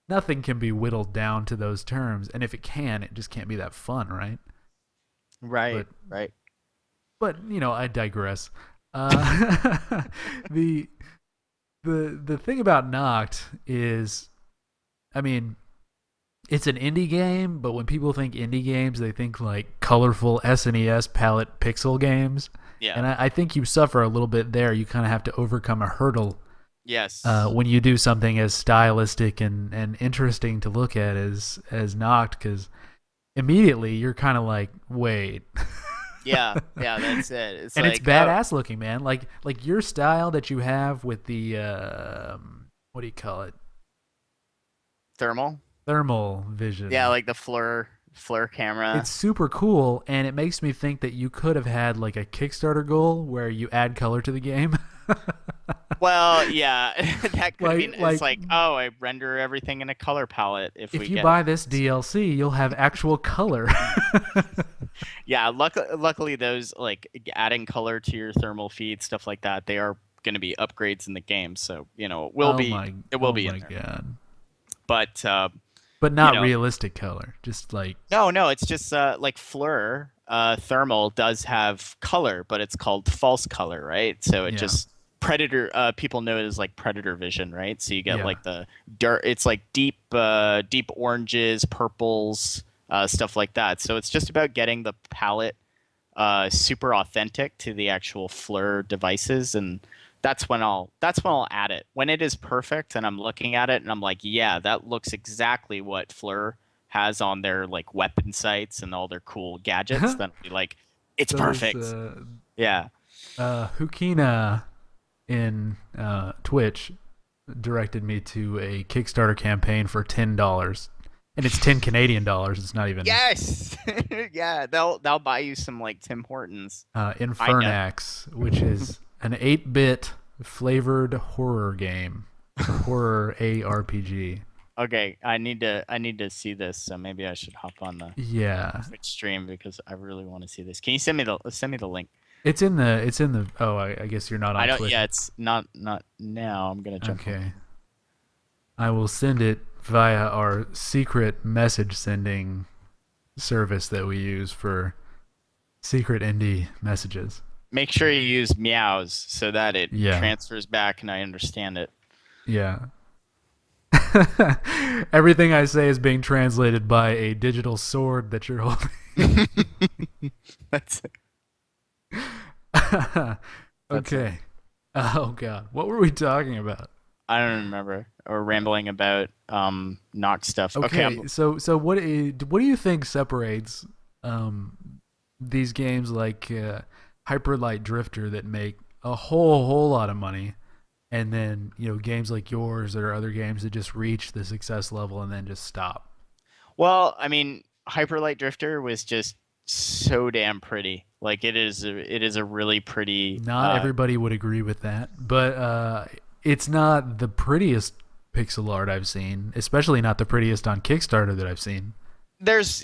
nothing can be whittled down to those terms, and if it can, it just can't be that fun, right? Right. But Right. I digress. The the thing about Noct is, I mean, it's an indie game, but when people think indie games, they think like colorful SNES palette pixel games. Yeah. And I think you suffer a little bit there. You kind of have to overcome a hurdle Yes. when you do something as stylistic and interesting to look at as Noct, because immediately you're kind of like, wait. Yeah. Yeah. That's it. It's And it's like, oh, badass looking, man. Like your style that you have with the what do you call it? thermal. Thermal vision. Yeah, like the flare camera. It's super cool, and it makes me think that you could have had like a Kickstarter goal where you add color to the game. Well, yeah, that could mean it's Like like, oh, I render everything in a color palette if if we you get. buy this DLC, you'll have actual color. Yeah, luckily those like adding color to your thermal feed, stuff like that, they are going to be upgrades in the game. So, it will Oh be in my there. god. But But you not know, realistic color. Just like no, it's just like Fleur thermal does have color, but it's called false color, right? So it yeah. just predator people know it as like predator vision, right? So you get Yeah. like the dark, it's like deep oranges, purples, stuff like that. So it's just about getting the palette super authentic to the actual Fleur devices, and that's when I'll add it. When it is perfect and I'm looking at it and I'm like, yeah, that looks exactly what Fleur has on their like weapon sights and all their cool gadgets, then I'll be like, it's Those perfect. Yeah. Hukina in Twitch directed me to a Kickstarter campaign for $10. And it's 10 Canadian dollars. It's not even Yes. Yeah, they'll buy you some like Tim Hortons. I know. Infernax, which is an 8-bit flavored horror game, horror ARPG. Okay, I need to see this, so maybe I should hop on the Yeah, Twitch stream because I really want to see this. Can you send me the link? it's in the. Oh, I guess you're not I on don't. Twitch. Yeah, it's not now. I'm gonna jump on. Okay, I will send it via our secret message sending service that we use for secret indie messages. Make sure you use meows so that it Yeah, transfers back and I understand it. yeah. Everything I say is being translated by a digital sword that you're holding. That's that's it. Okay. Oh god, what were we talking about? I don't remember. Or rambling about Noct stuff. Okay, Okay, so what do you think separates um these games like Hyper Light Drifter that make a whole lot of money, and then games like yours or other games that just reach the success level and then just stop? well, I mean, Hyperlight Drifter was just so damn pretty. Like it is a really pretty Not everybody would agree with that, but it's not the prettiest pixel art I've seen, especially not the prettiest on Kickstarter that I've seen.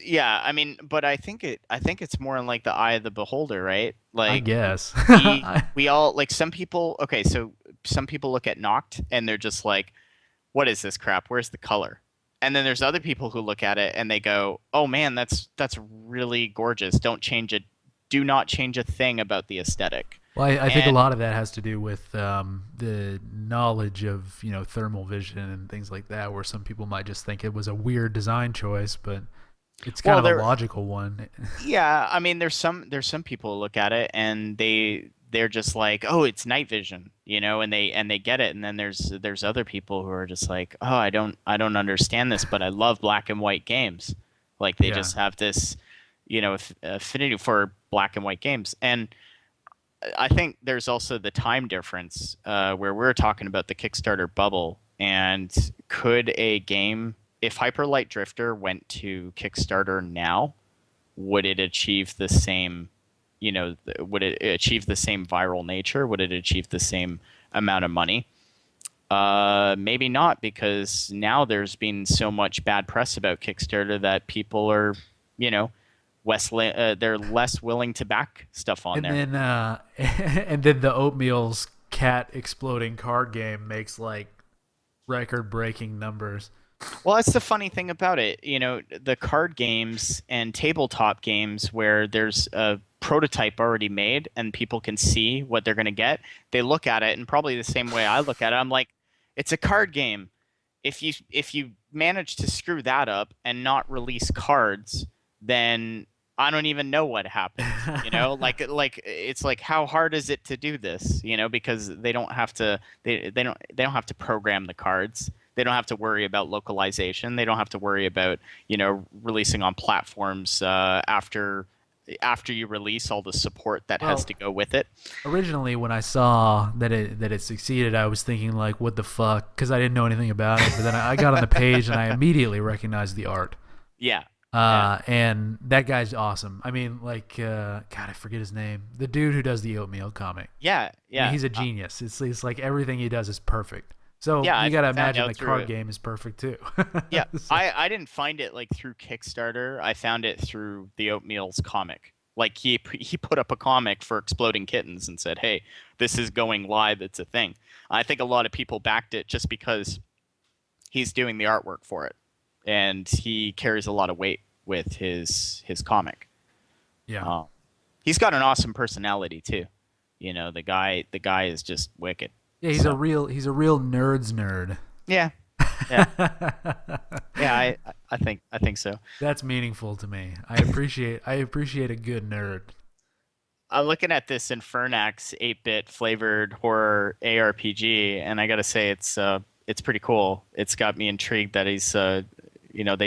yeah, I mean, but I think it's more in like the eye of the beholder, right? I Like guess. we all like some people, okay, so some people look at Noct and they're just like, what is this crap? Where's the color? And then there's other people who look at it and they go, "Oh man, that's really gorgeous. Don't change it. Do not change a thing about the aesthetic." Well, I think a And lot of that has to do with the knowledge of thermal vision and things like that, where some people might just think it was a weird design choice, but it's kind well, of a there logical one. yeah, I mean there's some people who look at it and they're just like, "Oh, it's night vision," and they get it. And then there's other people who are just like, "Oh, I don't understand this, but I love black and white games." Like they Yeah. just have this, affinity for black and white games. And I think there's also the time difference where we're talking about the Kickstarter bubble. And could a game, if Hyperlight Drifter went to Kickstarter now, would it achieve the same, would it achieve the same viral nature? Would it achieve the same amount of money? Maybe not, because now there's been so much bad press about Kickstarter that people are, you know, they're less willing to back stuff on And there. then and then the Oatmeal's cat exploding card game makes like record breaking numbers. Well, that's the funny thing about it. The card games and tabletop games where there's a prototype already made and people can see what they're going to get. They look at it, and probably the same way I look at it, I'm like, it's a card game. If you manage to screw that up and not release cards, then I don't even know what happens. Like it's like, how hard is it to do this? Because they don't have to program the cards. They don't have to worry about localization. They don't have to worry about releasing on platforms after you release all the support that has Well, to go with it. originally when I saw that it succeeded, I was thinking like, what the fuck? Because I didn't know anything about it. But then I got on the page and I immediately recognized the art. Yeah. Yeah. And that guy's awesome. I mean, like, God, I forget his name. The dude who does the Oatmeal comic. Yeah. I mean, Yeah. he's a genius. It's like everything he does is perfect. So Yeah. you I got to found imagine out the through card it. game is perfect too. Yeah. So, I didn't find it like through Kickstarter. I found it through the Oatmeal's comic. Like he put up a comic for Exploding Kittens and said, "Hey, this is going live. It's a thing." I think a lot of people backed it just because he's doing the artwork for it, and he carries a lot of weight with his comic. yeah. Uh, he's got an awesome personality too. You know, the guy is just wicked. Yeah, So he's a real nerd's nerd. yeah, yeah, yeah. I think so. That's meaningful to me. I appreciate a good nerd. I'm looking at this Infernax 8-bit flavored horror ARPG, and I gotta say it's pretty cool. It's got me intrigued that he's they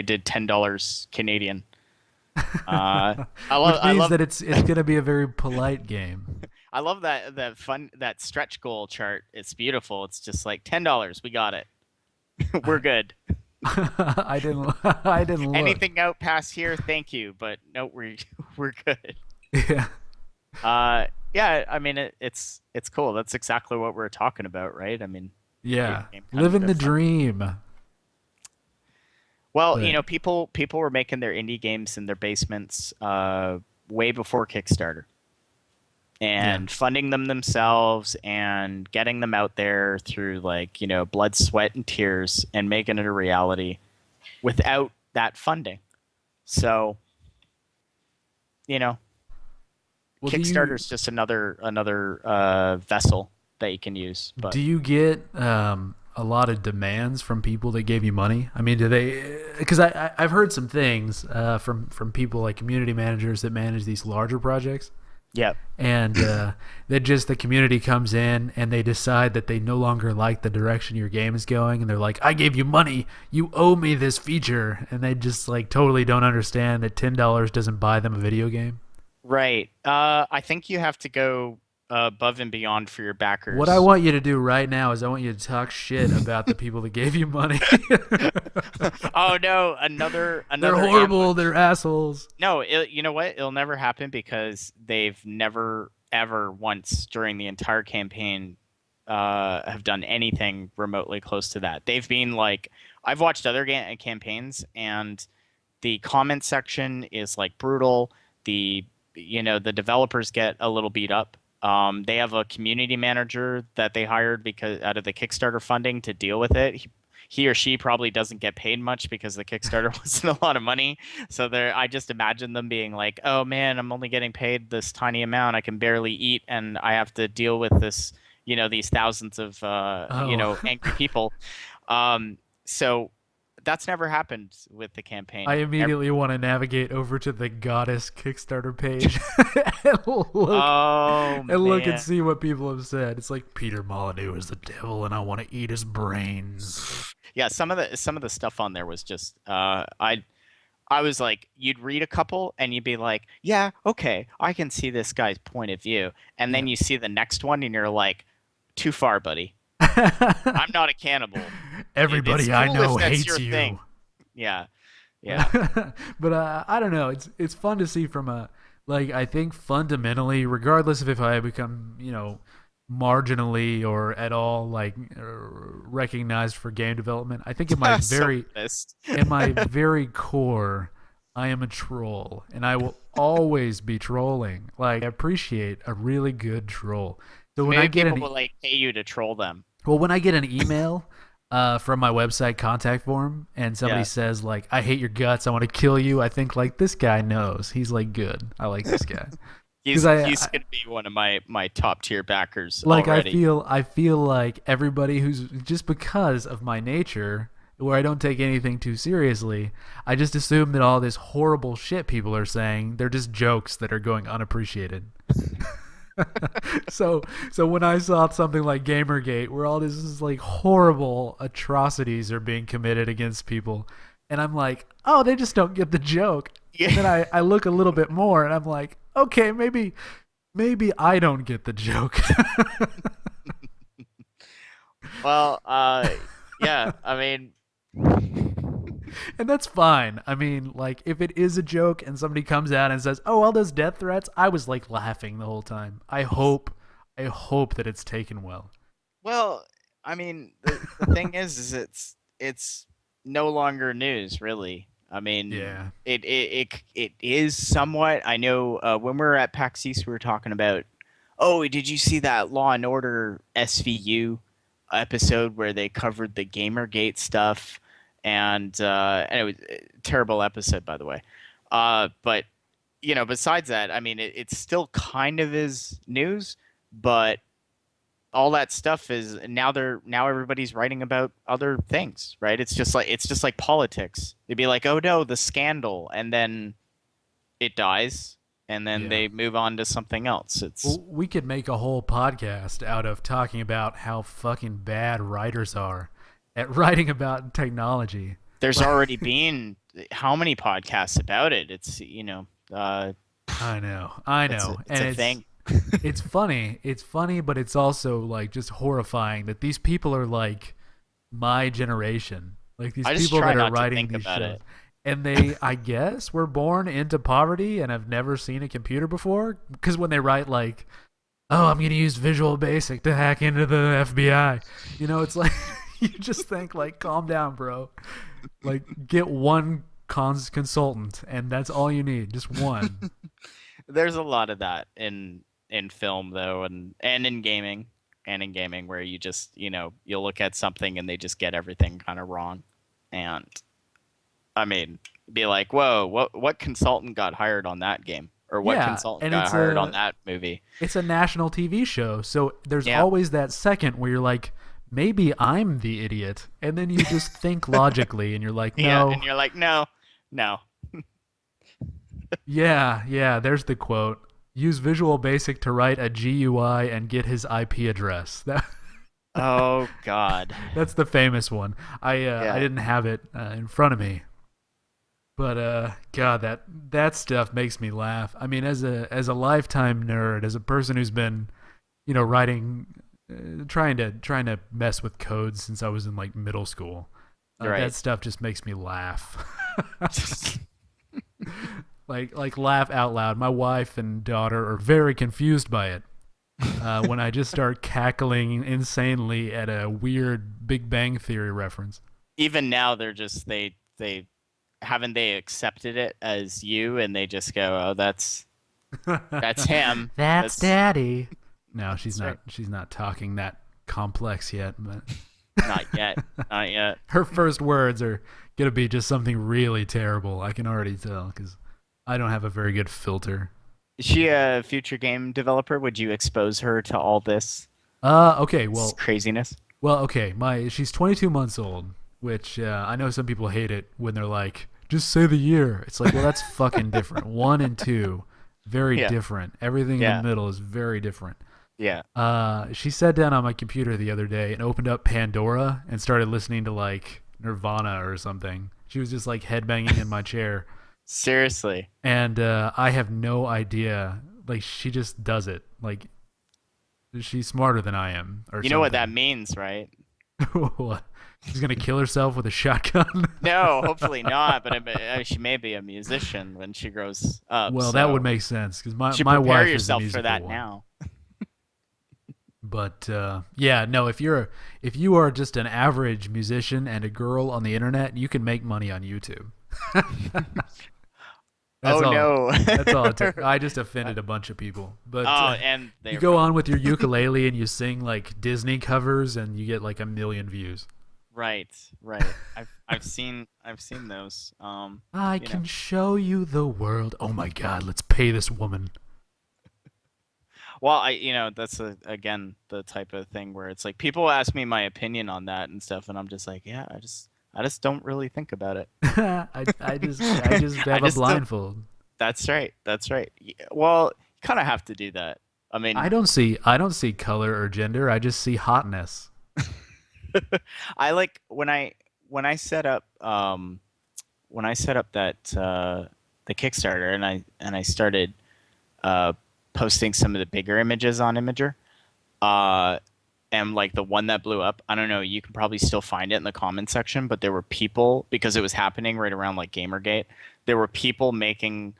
did $10 Canadian. Which I means love that it's going to be a very polite game. I love that stretch goal chart. It's beautiful. It's just like $10. We got it. We're good. I didn't look. Anything out past here, thank you, but no, we're good. Yeah. Yeah. I mean, it's cool. That's exactly what we're talking about, right? I mean, Yeah. game kind of Living a the fun- dream. Well, But people were making their indie games in their basements way before Kickstarter, and funding them themselves and getting them out there through like blood, sweat, and tears, and making it a reality without that funding. So, well, Kickstarter's just another vessel that you can use. But do you get a lot of demands from people that gave you money? I mean, do they? Because I've heard some things from people like community managers that manage these larger projects. yeah, And that just the community comes in and they decide that they no longer like the direction your game is going, and they're like, I gave you money, you owe me this feature, and they just like totally don't understand that $10 doesn't buy them a video game. right. I think you have to go above and beyond for your backers. What I want you to do right now is I want you to talk shit about the people that gave you money. Oh no, another They're horrible. ambush. They're assholes. No, you know what? It'll never happen because they've never ever once during the entire campaign have done anything remotely close to that. They've been like, I've watched other campaigns, and the comment section is like brutal. The developers get a little beat up. They have a community manager that they hired because out of the Kickstarter funding to deal with it. He or she probably doesn't get paid much because the Kickstarter wasn't a lot of money. So I just imagine them being like, "Oh man, I'm only getting paid this tiny amount. I can barely eat, and I have to deal with this, these thousands of angry people." So that's never happened with the campaign. I immediately want to navigate over to the Goddess Kickstarter page and Oh look and man. see what people have said. It's like Peter Molyneux is the devil, and I want to eat his brains. Yeah, some of the stuff on there was just I was like, you'd read a couple and you'd be like, yeah, okay, I can see this guy's point of view, and then you see the next one and you're like, too far, buddy. I'm not a cannibal. Everybody It's I cool know if that's hates your you. thing. Yeah, yeah, But I don't know. It's fun to see from a like I think fundamentally, regardless of if I become marginally or at all like recognized for game development, I think in my So pissed. in my very core, I am a troll, and I will always be trolling. Like I appreciate a really good troll. So when Maybe I get people an will like pay you to troll them. well, when I get an email from my website contact form and somebody Yeah. says like, I hate your guts, I want to kill you, I think like this guy knows. He's like good. I like this guy. He's 'Cause he's gonna be one of my top tier backers Like already. I feel like everybody who's just because of my nature where I don't take anything too seriously, I just assume that all this horrible shit people are saying, they're just jokes that are going unappreciated. So when I saw something like Gamergate where all this is like horrible atrocities are being committed against people, and I'm like, oh, they just don't get the joke. Yeah. And then I look a little bit more and I'm like, okay, maybe I don't get the joke. Well, yeah. I mean, And that's fine. I mean, like, if it is a joke and somebody comes out and says, "Oh, all those death threats," I was like laughing the whole time. I hope that it's taken well. Well, I mean, the thing is it's no longer news, really. I mean, Yeah, it is somewhat. I know when we were at PAX East, we were talking about. Oh, did you see that Law and Order SVU episode where they covered the GamerGate stuff? And it was a terrible episode, by the way. But besides that, I mean, it still kind of is news, but all that stuff is now everybody's writing about other things, right? It's just like politics. They'd be like, "Oh no, the scandal," and then it dies, and then yeah. they move on to something else. It's Well, we could make a whole podcast out of talking about how fucking bad writers are at writing about technology. there's already been how many podcasts about it? I It's know, it's and a thing. it's funny. It's funny, but it's also like just horrifying that these people are like my generation. Like these I just people try that are not to writing think these about shows. it. And they, I guess, were born into poverty and have never seen a computer before. Because when they write like, "Oh, I'm gonna use Visual Basic to hack into the FBI," it's like you just think like, calm down, bro. Like, get one consultant, and that's all you need, just one. There's a lot of that in film though, and in gaming where you just you'll look at something and they just get everything kind of wrong, and I mean, be like, whoa, what consultant got hired on that game, or what Yeah, consultant and got hired on that movie? it's a national TV show, so there's Yeah, always that second where you're like, maybe I'm the idiot, and then you just think logically, and you're like, yeah, no, and you're like, no, no. yeah, there's the quote. Use Visual Basic to write a GUI and get his IP address. Oh God. That's the famous one. I Yeah. didn't have it in front of me, but God, that stuff makes me laugh. I mean, as a lifetime nerd, as a person who's been, writing, trying to mess with code since I was in like middle school, that Right. stuff just makes me laugh. Like laugh out loud. My wife and daughter are very confused by it. When I just start cackling insanely at a weird Big Bang Theory reference. Even now, they haven't they accepted it as you, and they just go, oh, that's him. That's That's Daddy. No, she's that's right. not. She's not talking that complex yet. But Not yet. Not yet. her first words are gonna be just something really terrible. I can already tell because I don't have a very good filter. Is she a future game developer? Would you expose her to all Okay. this Well, craziness? okay. She's 22 months old, which I know some people hate it when they're like, just say the year. It's like, well, that's fucking different. One and two, very Yeah. different. Everything in Yeah. the middle is very different. Yeah. She sat down on my computer the other day and opened up Pandora and started listening to like Nirvana or something. She was just like headbanging in my chair, Seriously. and I have no idea. Like, she just does it. Like, she's smarter than I am, or You know what that something. means, right? What? She's gonna kill herself with a shotgun. No, hopefully not. But she may be a musician when she grows up. Well, that would So make sense because my you should my prepare wife is a yourself for musical that one. now. But yeah, no. If you are just an average musician and a girl on the internet, you can make money on YouTube. That's Oh all. no. That's all it took. I just offended a bunch of people. But Oh, and you they go on with your ukulele and you sing like Disney covers, and you get like 1 million views. right, right. I've seen those. I You know. can show you the world. Oh my God, let's pay this woman. Well, that's again the type of thing where it's like people ask me my opinion on that and stuff, and I'm just like, yeah, I just don't really think about it. I just I have a just don't. blindfold. That's right. That's right. Well, you kind of have to do that. I mean, I don't see color or gender. I just see hotness. I like when I set up that the Kickstarter, and I started uh posting some of the bigger images on Imager. Uh and like the one that blew up, I don't know, you can probably still find it in the comment section, but there were people, because it was happening right around like Gamergate, there were people making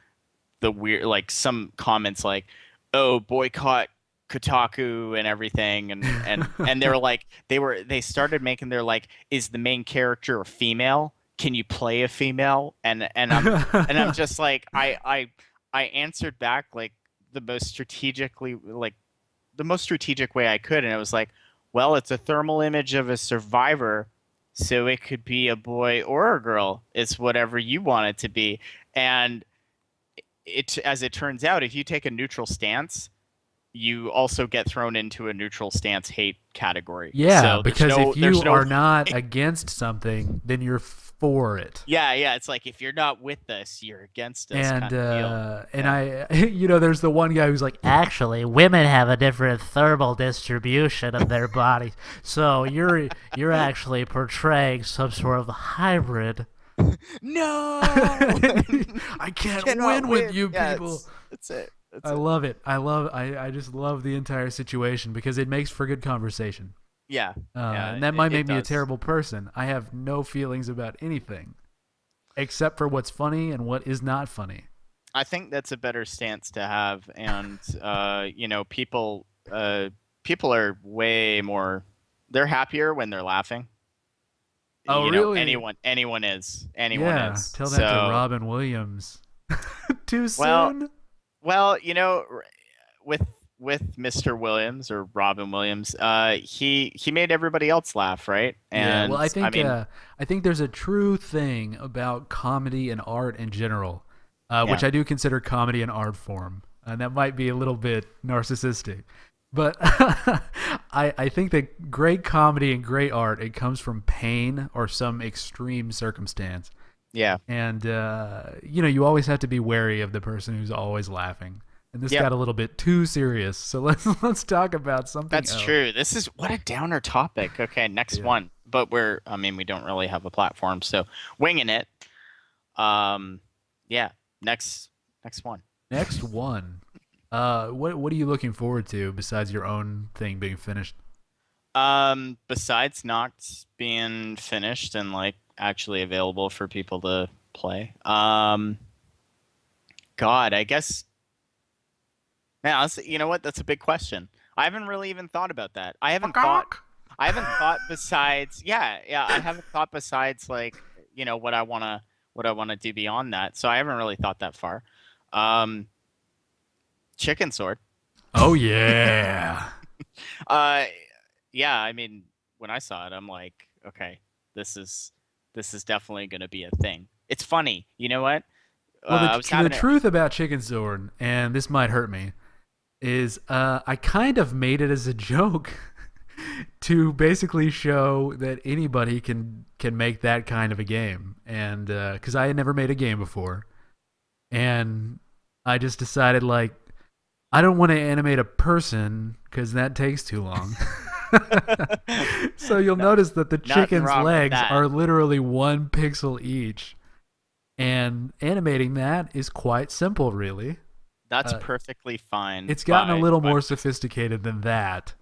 the weird, like some comments like, "Oh, boycott Kotaku and everything," and they were like, they started making their like, "Is the main character a female? Can you play a female?" And I'm just like, I answered back like the most strategically, like the most strategic way I could, and it was like, well, it's a thermal image of a survivor, so it could be a boy or a girl. It's whatever you want it to be. And it, as it turns out, if you take a neutral stance, you also get thrown into a neutral stance hate category. Yeah, So there's because if there's you no are not against something, then you're for it. yeah, it's like, if you're not with us, you're against us And kind of deal. Yeah. I, there's the one guy who's like, actually, women have a different thermal distribution of their bodies, so you're actually portraying some sort of hybrid. No. I can't Cannot win win. with you Yeah, people. that's it. That's I it. love it. I just love the entire situation because it makes for good conversation. Yeah. Yeah, And that might it make me a does. terrible person. I have no feelings about anything except for what's funny and what is not funny. I think that's a better stance to have, and people are way more. They're happier when they're laughing. Oh, really? Anyone Yeah. is. Tell that to So, Robin Williams. Too well, soon? well, with Mr. Williams, or Robin Williams, he made everybody else laugh, right? Yeah. Well, And I mean, I think there's a true thing about comedy and art in general, which yeah, I do consider comedy an art form, and that might be a little bit narcissistic. But I think that great comedy and great art, it comes from pain or some extreme circumstance. yeah, And you always have to be wary of the person who's always laughing. And this yep. got a little bit too serious, so let's talk about something That's else. true. This is, what a downer topic. Okay, next Yeah. one. But I mean, we don't really have a platform, so winging it. Um, yeah, next one. Next one. What are you looking forward to besides your own thing being finished? Besides Noct being finished and like actually available for people to play, God, I guess. Man, honestly, you know what? That's a big question. I haven't really even thought about that. I haven't thought besides. Yeah. I haven't thought besides like, what I wanna do beyond that. So I haven't really thought that far. Um, Chicken Sword. Oh yeah. Uh, yeah. I mean, when I saw it, I'm like, okay, this is this is definitely gonna be a thing. It's funny. You know what? Well, I was the having it. truth about Chicken Sword, and this might hurt me, is I kind of made it as a joke to basically show that anybody can make that kind of a game, and because I had never made a game before, and I just decided like I don't want to animate a person because that takes too long. So you'll No, notice that the nothing chicken's wrong with legs that. are literally 1 pixel each, and animating that is quite simple, really. That's Uh, perfectly fine it's gotten a little by more sophisticated than that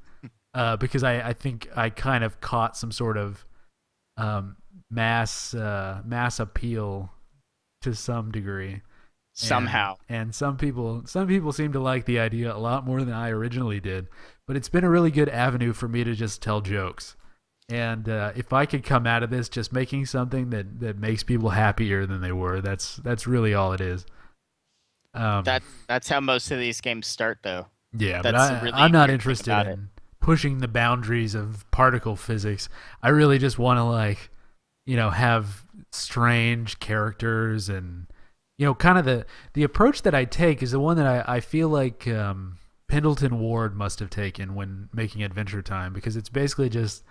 because I think I kind of caught some sort of mass appeal to some degree, and somehow. some people seem to like the idea a lot more than I originally did. But it's been a really good avenue for me to just tell jokes. And if I could come out of this just making something that makes people happier than they were, that's really all it is. Um, That's how most of these games start, though. Yeah, but That's a I'm really not weird thing interested about it. in pushing the boundaries of particle physics. I really just want to like, have strange characters and kind of the approach that I take is the one that I feel like Pendleton Ward must have taken when making Adventure Time because it's basically just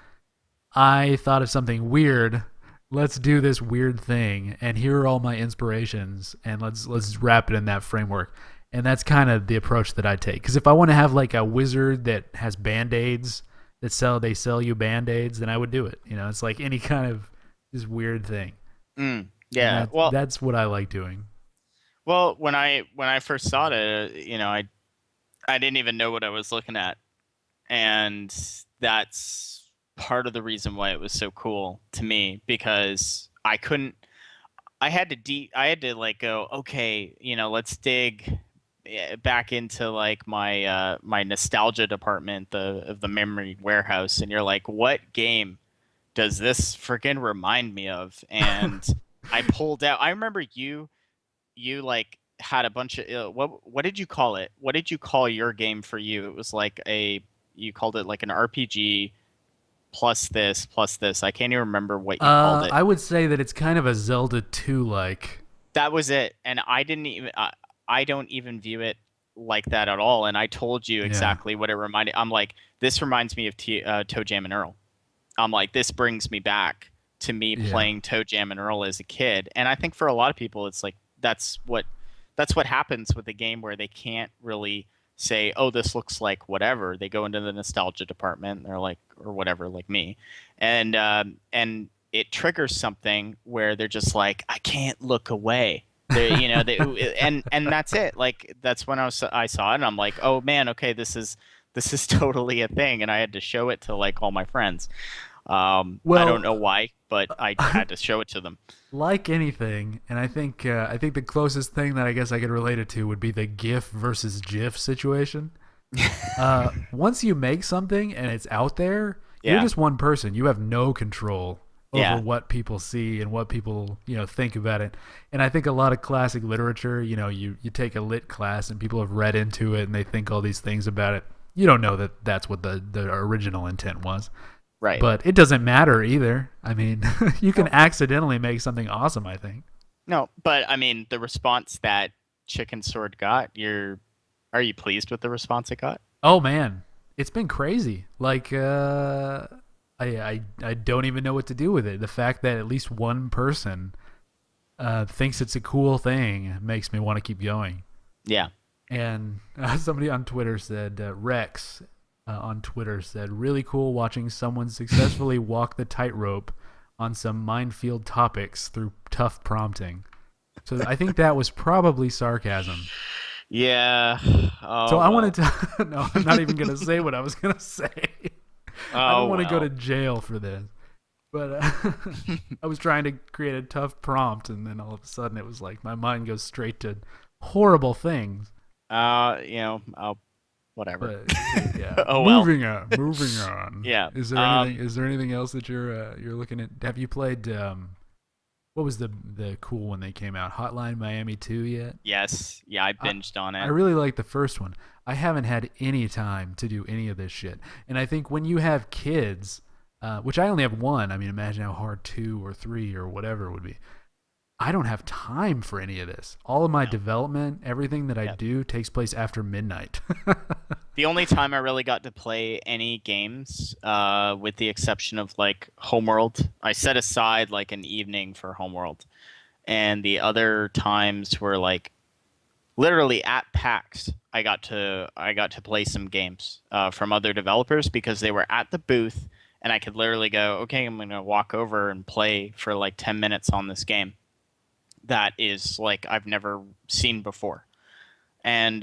I thought of something weird. Let's do this weird thing, and here are all my inspirations, and let's wrap it in that framework. And that's kind of the approach that I take. Because if I want to have like a wizard that has band-aids they sell you band-aids, then I would do it. It's like any kind of this weird thing, and Yeah. Well, that's what I like doing. when I first saw it, I didn't even know what I was looking at. And that's part of the reason why it was so cool to me, because I had to like go, okay, let's dig back into like my nostalgia department, of the memory warehouse, and you're like, what game does this freaking remind me of? And I pulled out. I remember you like had a bunch of what did you call it? What did you call your game for you? It was like you called it like an RPG plus this plus this. I can't even remember what you called it. I would say that it's kind of a Zelda 2 like. That was it, and I don't even view it like that at all. And I told you Yeah. exactly what it reminded. I'm like, this reminds me of Toe Jam and Earl. I'm like, this brings me back to me Yeah. playing Toe Jam and Earl as a kid. And I think for a lot of people, it's like that's what happens with a game where they can't really say, oh, this looks like whatever. They go into the nostalgia department, and they're like, or whatever, like me, and it triggers something where they're just like, I can't look away. And that's it. Like that's when I saw it, and I'm like, oh man, okay, this is totally a thing, and I had to show it to like all my friends. I don't know Well, why, but I had to show it to them. like anything, and I think the closest thing that I guess I could relate it to would be the GIF versus GIF situation. Once you make something and it's out there, you're Yeah, just one person. You have no control over yeah, what people see and what people think about it. And I think a lot of classic literature, you take a lit class and people have read into it and they think all these things about it. You don't know that that's what the original intent was. right. But it doesn't matter either. I mean, you can No, accidentally make something awesome, I think. no, but I mean, the response that Chicken Sword got, are you pleased with the response it got? Oh man, it's been crazy. Like I don't even know what to do with it. The fact that at least one person thinks it's a cool thing makes me want to keep going. Yeah. And somebody on Twitter said, Rex on Twitter said, really cool watching someone successfully walk the tightrope on some minefield topics through tough prompting. So I think that was probably sarcasm. Yeah. So Oh I well. wanted to. No, I'm not even going to say what I was going to say. I don't Oh want to go to well. jail for this. But I was trying to create a tough prompt, and then all of a sudden it was like my mind goes straight to horrible things. Oh, whatever. But yeah, Oh well. moving on. Yeah. Is there anything else that you're looking at? Have you played what was the cool one they came out? Hotline Miami 2 yet? Yes. Yeah, I I binged on I it. really like the first one. I haven't had any time to do any of this shit. And I think when you have kids, which I only have one, I mean, imagine how hard 2 or 3 or whatever it would be. I don't have time for any of this. All of my No. development, everything that I Yeah. do takes place after midnight. The only time I really got to play any games, with the exception of like Homeworld, I set aside like an evening for Homeworld, and the other times were like literally at PAX. I got to play some games from other developers because they were at the booth, and I could literally go, okay, I'm gonna walk over and play for like 10 minutes on this game that is like I've never seen before, and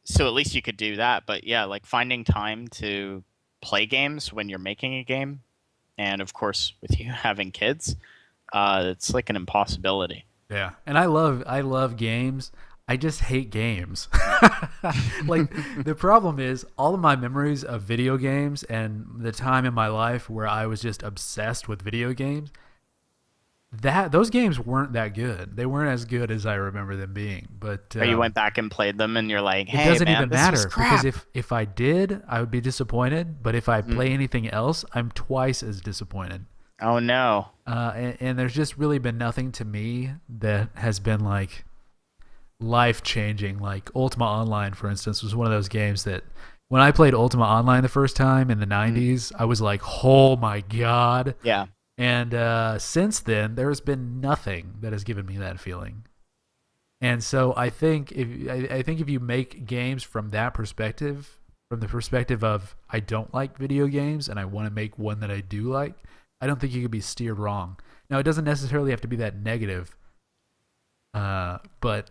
so at least you could do that. But yeah, like finding time to play games when you're making a game, and of course with you having kids, it's like an impossibility. Yeah, and I love games. I just hate games. Like the problem is all of my memories of video games and the time in my life where I was just obsessed with video games, that those games weren't that good. They weren't as good as I remember them being. But Or you went back and played them, and you're like, it hey doesn't man, even this was matter because crap. if I did, I would be disappointed. But if I Mm. play anything else, I'm twice as disappointed. Oh no. And there's just really been nothing to me that has been like life changing. Like Ultima Online, for instance, was one of those games that when I played Ultima Online the first time in the Mm. 90s, I was like, oh my God. Yeah. And since then, there has been nothing that has given me that feeling. And so I think if you make games from that perspective, from the perspective of I don't like video games and I want to make one that I do like, I don't think you could be steered wrong. Now it doesn't necessarily have to be that negative, but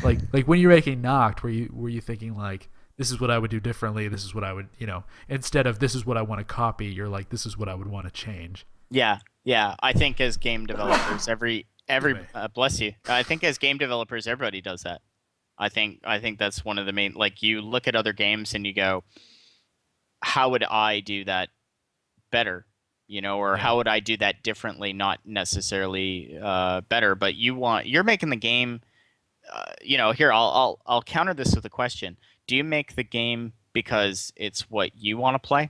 like when you're making Noct, were you thinking like this is what I would do differently. This is what I would, instead of this is what I want to copy, you're like, this is what I would want to change. Yeah, yeah. I think as game developers, Excuse every me. bless you. I think as game developers, everybody does that. I think that's one of the main. Like you look at other games and you go, how would I do that better? Or Yeah. how would I do that differently? Not necessarily better, but you're making the game. Here I'll counter this with a question. Do you make the game because it's what you want to play,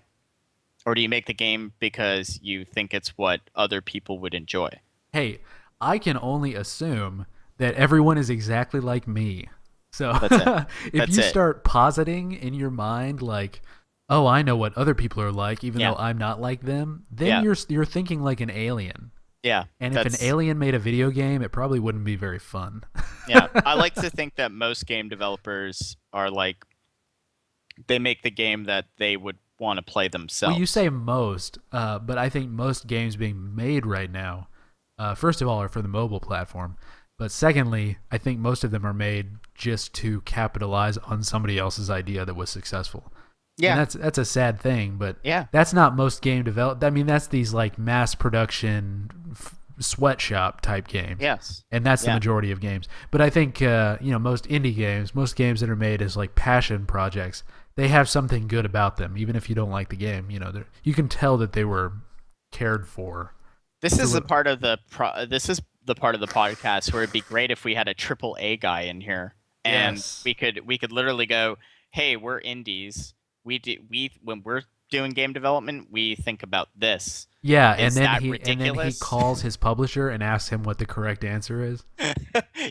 or do you make the game because you think it's what other people would enjoy? Hey, I can only assume that everyone is exactly like me. So That's it. if That's you it. start positing in your mind like, "Oh, I know what other people are like even Yeah. though I'm not like them," then Yeah. you're thinking like an alien. Yeah. And if an That's alien made a video game, it probably wouldn't be very fun. yeah. I like to think that most game developers are like they make the game that they would want to play Well, you themselves. say most, but I think most games being made right now, first of all, are for the mobile platform. But secondly, I think most of them are made just to capitalize on somebody else's idea that was successful. And Yeah. that's a sad thing, but Yeah. that's not most game develop. I mean, that's these like mass production sweatshop type games, Yes. and that's the Yeah. majority of games. But I think most indie games, most games that are made as like passion projects, they have something good about them, even if you don't like the game. You can tell that they were cared for. This is So, the part of this is the part of the podcast where it'd be great if we had a triple A guy in here and yes, we could literally go, "Hey, we're indies. We when we're doing game development, we think about this. yeah, and Is then that he ridiculous?" calls his publisher and asks him what the correct answer is.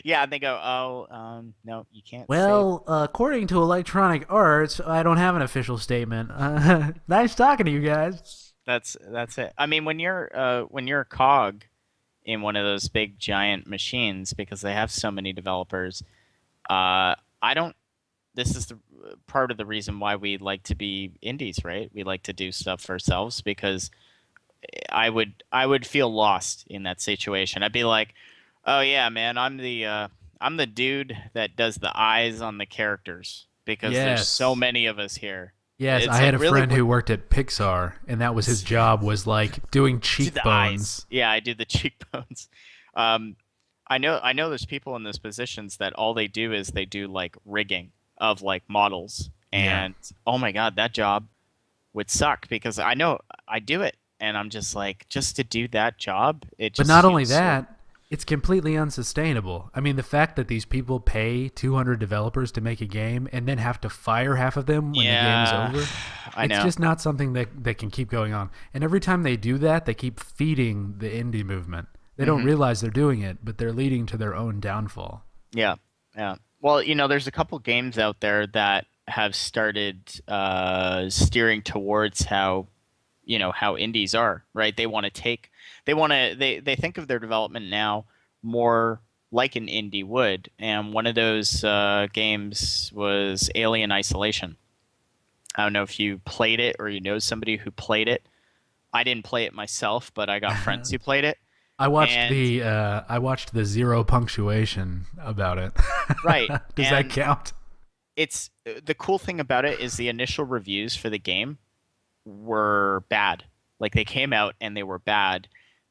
Yeah, and they go, "Oh, no, you can't say." Well, according to Electronic Arts, I don't have an official statement. Nice talking to you guys. That's it. I mean, when you're a cog in one of those big giant machines because they have so many developers, I don't. This is the part of the reason why we like to be indies, right? We like to do stuff ourselves because I would feel lost in that situation. I'd be like, "Oh yeah, man, I'm the dude that does the eyes on the characters because there's so Yes. many of us here." Yes, I It's had like a really friend who worked at Pixar, and that was his job was like doing do the eyes. cheekbones. Yeah, I do the cheekbones. Um, I know there's people in those positions that all they do is they do like rigging of like models, Yeah. and oh my god, that job would suck because I know I do it, and I'm just like just to do that job, it But just not only feels so. that, it's completely unsustainable. I mean, the fact that these people pay 200 developers to make a game and then have to fire half of them when the game is Yeah, over, I it's know. just not something that can keep going on. And every time they do that, they keep feeding the indie movement. They don't Hmm. realize they're doing it, but they're leading to their own downfall. Yeah, yeah. Well, there's a couple games out there that have started steering towards how indies are, right? They think of their development now more like an indie would, and one of those games was Alien Isolation. I don't know if you played it or you know somebody who played it. I didn't play it myself, but I got friends who played it. And I watched the zero punctuation about it. right, Does that and count? it's the cool thing about it is the initial reviews for the game were bad. Like they came out and they were bad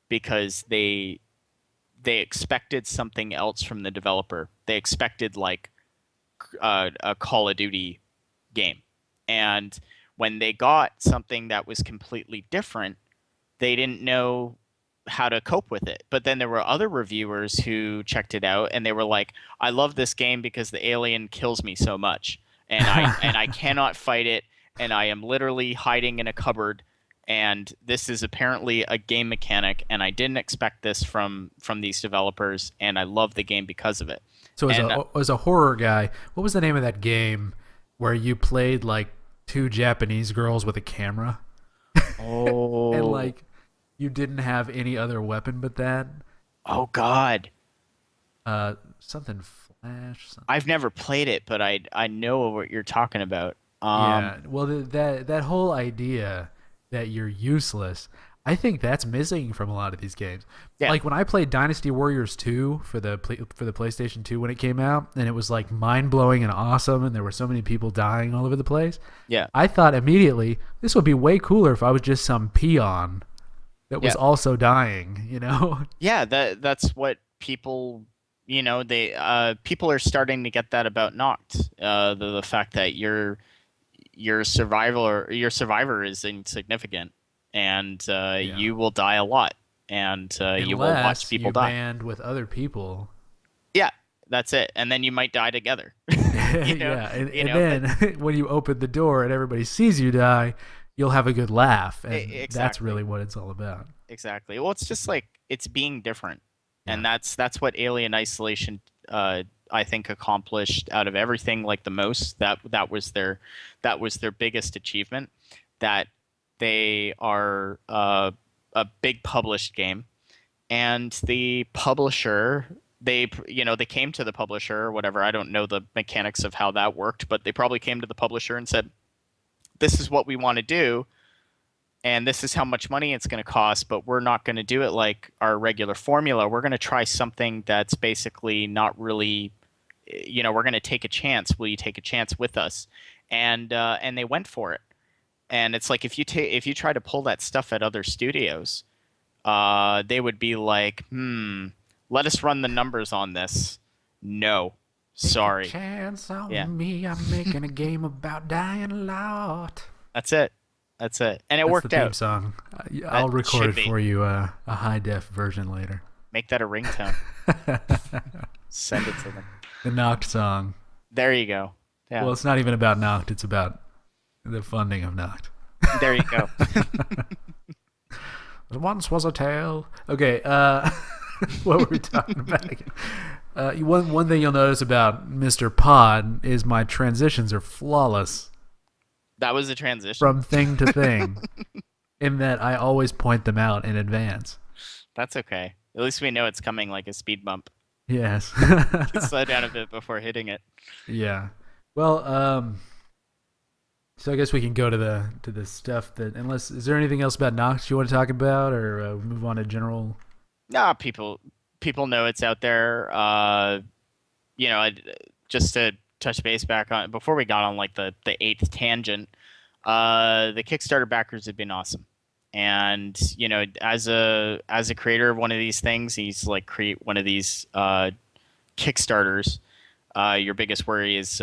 because they expected something else from the developer. They expected like a Call of Duty game. And when they got something that was completely different, they didn't know how to cope with it. But then there were other reviewers who checked it out and they were like, "I love this game because the alien kills me so much and I cannot fight it and I am literally hiding in a cupboard and this is apparently a game mechanic and I didn't expect this from these developers and I love the game because of it." So And as a horror guy, what was the name of that game where you played like two Japanese girls with a camera and oh, like you didn't have any other weapon but that? oh God. Something Flash. Something. I've never played it, but I know what you're talking about. Yeah. Well, that whole idea that you're useless. I think that's missing from a lot of these games. Yeah, Like when I played Dynasty Warriors 2 for the PlayStation 2 when it came out, and it was like mind blowing and awesome, and there were so many people dying all over the place. yeah, I thought immediately this would be way cooler if I was just some peon that was yeah, also dying. You know? yeah. That's what people, they people are starting to get that about Noct. The fact that your survivor is insignificant, and Yeah. you will die a lot, and you will watch Unless people you die. band with other people. Yeah, that's it. And then you might die together. you know, Yeah, and, you and know, but then when you open the door and everybody sees you die, you'll have a good laugh, and that's exactly, really what it's all about. exactly. Well, it's just like it's being different, Yeah. and that's what Alien Isolation, I think, accomplished out of everything like the most. That was their biggest achievement. That they are a big published game, and the publisher, they came to the publisher or whatever. I don't know the mechanics of how that worked, but they probably came to the publisher and said, this is what we want to do, and this is how much money it's going to cost, but we're not going to do it like our regular formula. We're going to try something that's basically not really, we're going to take a chance. Will you take a chance with us? And they went for it. And it's like if you try to pull that stuff at other studios, they would be like, let us run the numbers on this. No, Take a sorry. chance Yeah, on me. I'm making a game about dying a lot. that's it. That's it. And it That's the worked theme out. song. I'll That record should it be. for you, a high def version later. Make that a ringtone. The Send it to them. Noct song. There you go. Well, Yeah, it's not even about Noct. It's about the funding of Noct. there you go. There once was a tale. Okay, what were we talking about again? One thing you'll notice about Mr. Pod is my transitions are flawless That was a transition. from thing to thing, in that I always point them out in advance. That's okay. At least we know it's coming like a speed bump. Yes. Slow down a bit before hitting it. Yeah. Well, so I guess we can go to the stuff that, unless, is there anything else about Nox you want to talk about, or move on to general? Nah, people know it's out there. Just to touch base back on before we got on like the eighth tangent. The Kickstarter backers have been awesome, and as a creator of one of these things, he's like create one of these Kickstarters. Your biggest worry is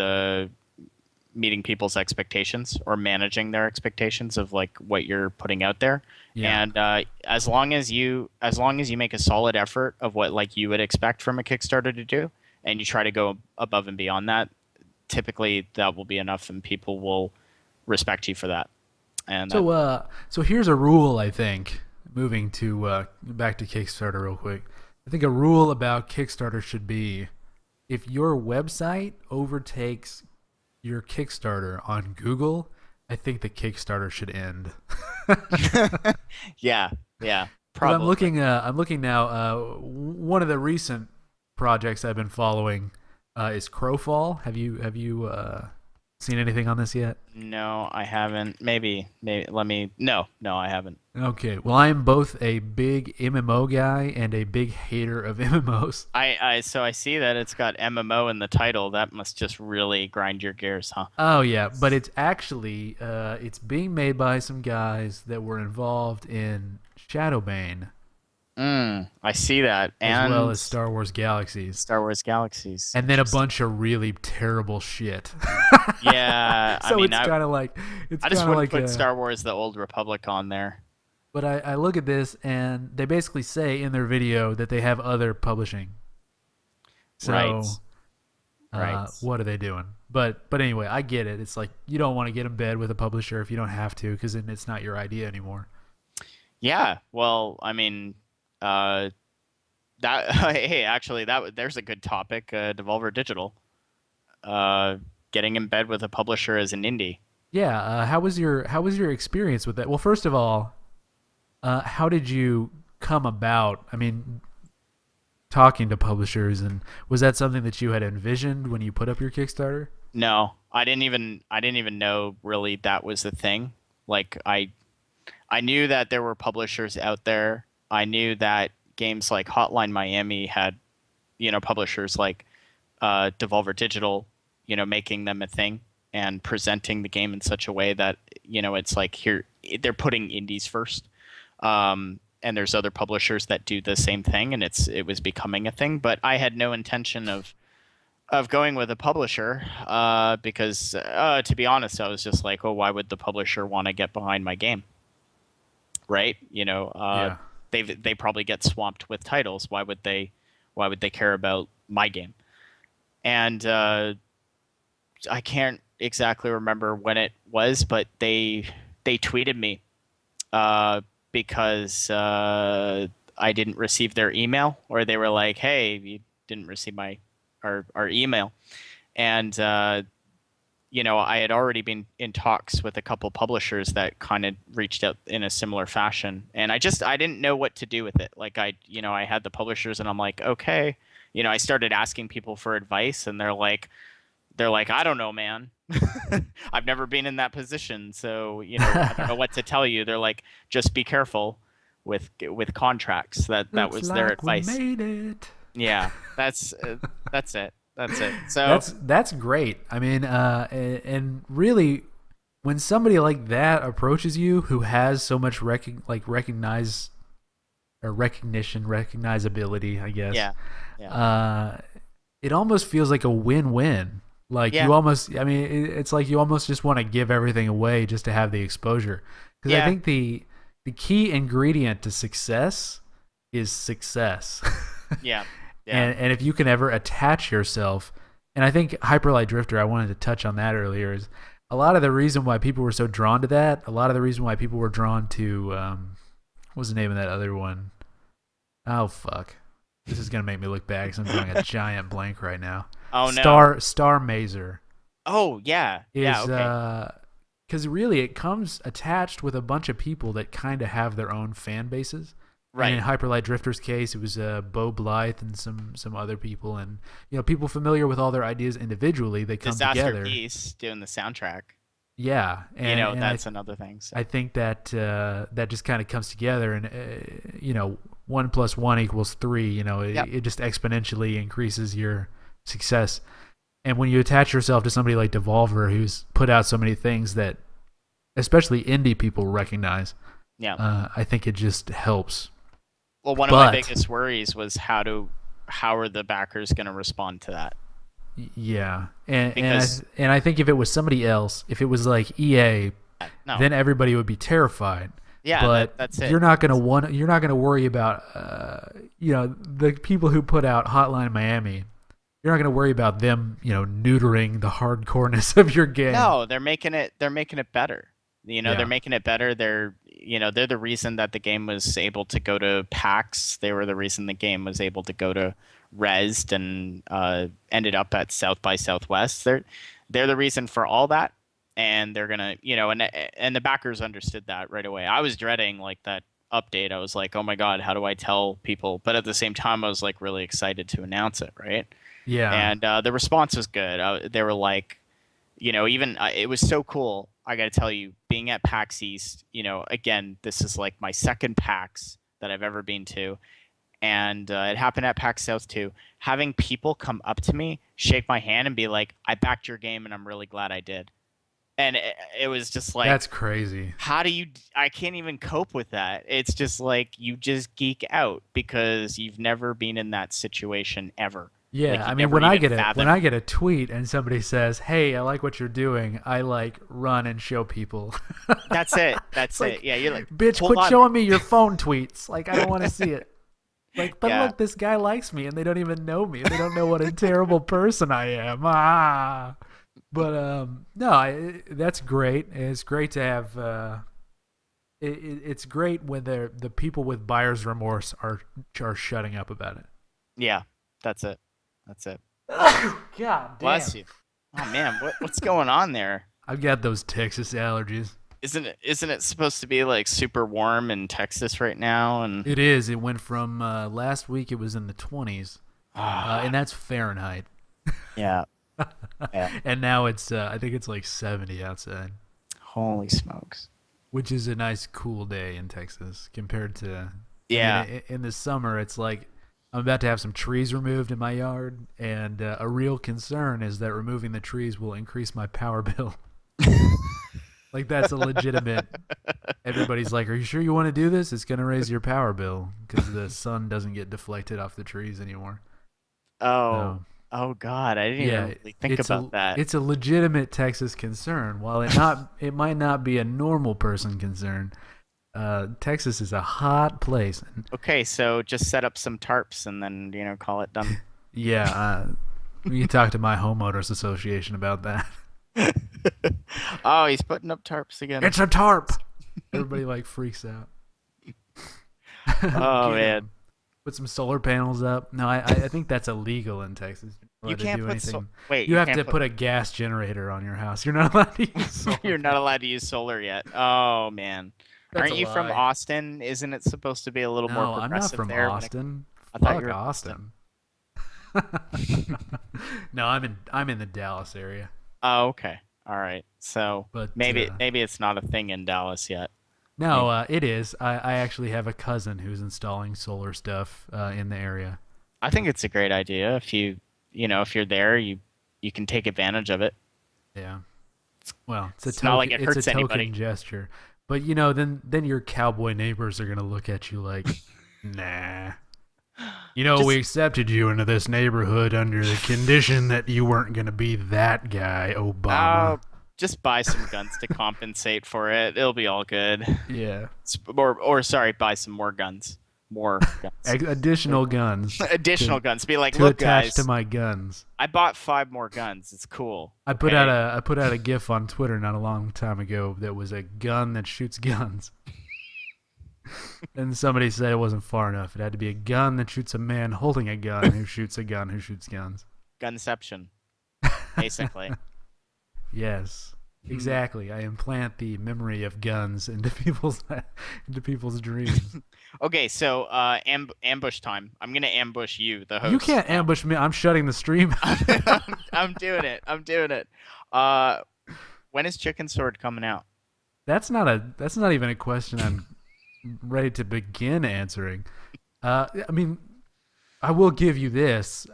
meeting people's expectations or managing their expectations of like what you're putting out there. Yeah. And as long as you make a solid effort of what like you would expect from a Kickstarter to do, and you try to go above and beyond that, typically that will be enough, and people will respect you for that. And So here's a rule, I think, moving to back to Kickstarter real quick. I think a rule about Kickstarter should be, if your website overtakes your Kickstarter on Google, I think the Kickstarter should end. yeah, 'Cause probably. I'm looking now. One of the recent projects I've been following is Crowfall. Have you seen anything on this yet? No, I haven't. Maybe let me. No, I haven't. Okay. Well, I am both a big MMO guy and a big hater of MMOs. So I see that it's got MMO in the title. That must just really grind your gears, huh? Oh yeah, but it's actually it's being made by some guys that were involved in Shadowbane I see that. as And well as Star Wars Galaxies, Star Wars Galaxies. and then a bunch of really terrible shit. Yeah, I So mean, it's kind of like I just wouldn't put Star Wars: The Old Republic on there. But I look at this and they basically say in their video that they have other publishing. So Right. Right. what are they doing? But anyway, I get it. It's like you don't want to get in bed with a publisher if you don't have to, because then it's not your idea anymore. Yeah. Well, I mean, that hey, actually, there's a good topic. Devolver Digital, getting in bed with a publisher as an indie. Yeah. How was your experience with that? Well, first of all, how did you come about? I mean, talking to publishers, and was that something that you had envisioned when you put up your Kickstarter? No, I didn't even know really that was the thing. Like I knew that there were publishers out there. I knew that games like Hotline Miami had, publishers like Devolver Digital, making them a thing and presenting the game in such a way that, it's like here they're putting indies first. And there's other publishers that do the same thing, and it was becoming a thing. But I had no intention of going with a publisher because, to be honest, I was just like, oh, why would the publisher want to get behind my game, right? Yeah. They probably get swamped with titles. Why would they care about my game? And I can't exactly remember when it was, but they tweeted me because I didn't receive their email, or they were like, "Hey, you didn't receive our email," and I had already been in talks with a couple publishers that kind of reached out in a similar fashion, and I didn't know what to do with it. Like I had the publishers, and I'm like, okay, I started asking people for advice, and they're like, I don't know, man. I've never been in that position, so I don't know what to tell you. They're like, just be careful with contracts. That Looks was their like we advice. made it. Yeah, that's it. That's it. So That's great. I mean, and really, when somebody like that approaches you, who has so much recognizability, I guess. yeah, yeah, It almost feels like a win-win. Like yeah, you almost, I mean, it's like you almost just want to give everything away just to have the exposure. Because I yeah, think the key ingredient to success is success. yeah, yeah. And if you can ever attach yourself, and I think Hyperlight Drifter, I wanted to touch on that earlier, is a lot of the reason why people were so drawn to that. A lot of the reason why people were drawn to what was the name of that other one? Oh fuck! This is gonna make me look bad because I'm drawing a giant blank right now. Oh no. Star Mazer Oh yeah, is yeah. Okay. because really it comes attached with a bunch of people that kind of have their own fan bases. And in Right. Hyperlight Drifter's case, it was Bo Blythe and some other people, and people familiar with all their ideas individually. They come Disaster together. Piece doing the soundtrack. Yeah, and That's another thing. So. I think that that just kind of comes together, and 1+1 = 3. Yep. It just exponentially increases your success. And when you attach yourself to somebody like Devolver, who's put out so many things that, especially indie people, recognize, Yeah. I think it just helps. Well, one of my But biggest worries was how are the backers going to respond to that? yeah, and Because I think if it was somebody else, if it was like EA, no, then everybody would be terrified. yeah, But that's it. you're not gonna worry about the people who put out Hotline Miami. You're not gonna worry about them neutering the hardcoreness of your game. No, they're making it. They're making it better. Yeah, They're making it better. They're the reason that the game was able to go to PAX. They were the reason the game was able to go to Rezzed and ended up at South by Southwest. They're the reason for all that, and they're gonna, and the backers understood that right away. I was dreading like that update. I was like, oh my god, how do I tell people? But at the same time, I was like really excited to announce it, right? yeah, And the response was good. They were like, even it was so cool. I got to tell you, being at PAX East, again, this is like my second PAX that I've ever been to, and it happened at PAX South too. Having people come up to me, shake my hand, and be like, "I backed your game, and I'm really glad I did." And it was just like, that's crazy. how do you? I can't even cope with that. It's just like you just geek out because you've never been in that situation ever. Like Yeah, you I mean never when I even get fathom. a tweet and somebody says, "Hey, I like what you're doing," I like run and show people. That's it. It's That's it. like, Yeah, you're like, bitch, hold quit on. showing me your phone tweets. Like, I don't want to see it. Like, but Yeah, look, this guy likes me, and they don't even know me. They don't know what a terrible person I am. Ah, but no, that's great. It's great to have. It's great when the people with buyer's remorse are shutting up about it. yeah. That's it. That's it. God damn. Bless you. Oh man, what's going on there? I've got those Texas allergies. Isn't it supposed to be like super warm in Texas right now? And It is. It went from last week. It was in the 20s, and that's Fahrenheit. yeah, yeah. And now it's I think it's like 70 outside. Holy smokes. which is a nice cool day in Texas compared to. Yeah. I mean, in the summer, it's like I'm about to have some trees removed in my yard, and a real concern is that removing the trees will increase my power bill. Like that's a legitimate. Everybody's like, "Are you sure you want to do this? It's gonna raise your power bill because the sun doesn't get deflected off the trees anymore." Oh. So, Oh God, I didn't yeah, even really think about that. it's a legitimate Texas concern. While it might not be a normal person concern. Texas is a hot place. Okay, so just set up some tarps and then, call it done. Yeah, we can talk to my homeowners association about that. Oh, he's putting up tarps again. It's a tarp. Everybody like freaks out. Oh Get 'em. man. Put some solar panels up. No, I think that's illegal in Texas. You're You not allowed to can't do put anything. wait, You have can't to put a gas generator on your house. You're not allowed to use solar. You're not allowed to use solar yet. Oh man. That's Aren't a you from lie. Austin? Isn't it supposed to be a little more No, I'm not progressive from there? Austin. I thought Fuck you were Austin. No, I'm in the Dallas area. Oh, okay. All right. So But maybe it's not a thing in Dallas yet. no, it is. I actually have a cousin who's installing solar stuff in the area. I think it's a great idea. If you're there, you can take advantage of it. Yeah. Well, It's not like it it's hurts a token anybody. gesture. But then your cowboy neighbors are gonna look at you like, nah. We accepted you into this neighborhood under the condition that you weren't gonna be that guy, Obama. Just buy some guns to compensate for it. It'll be all good. Yeah. Or sorry, buy some more guns. More guns. Additional guns Additional guns. Be like, to look, attach guys, to my guns. I bought 5 more guns. It's cool. I put okay? out a GIF on Twitter not a long time ago that was a gun that shoots guns. And somebody said it wasn't far enough. It had to be a gun that shoots a man holding a gun who shoots a gun who shoots guns. Gunception, basically. Yes, exactly. I implant the memory of guns into people's dreams. Okay, so ambush time. I'm gonna ambush you, the host. You can't ambush me. I'm shutting the stream. I'm doing it. I'm doing it. When is Chicken Sword coming out? That's not even a question I'm ready to begin answering. I mean, I will give you this.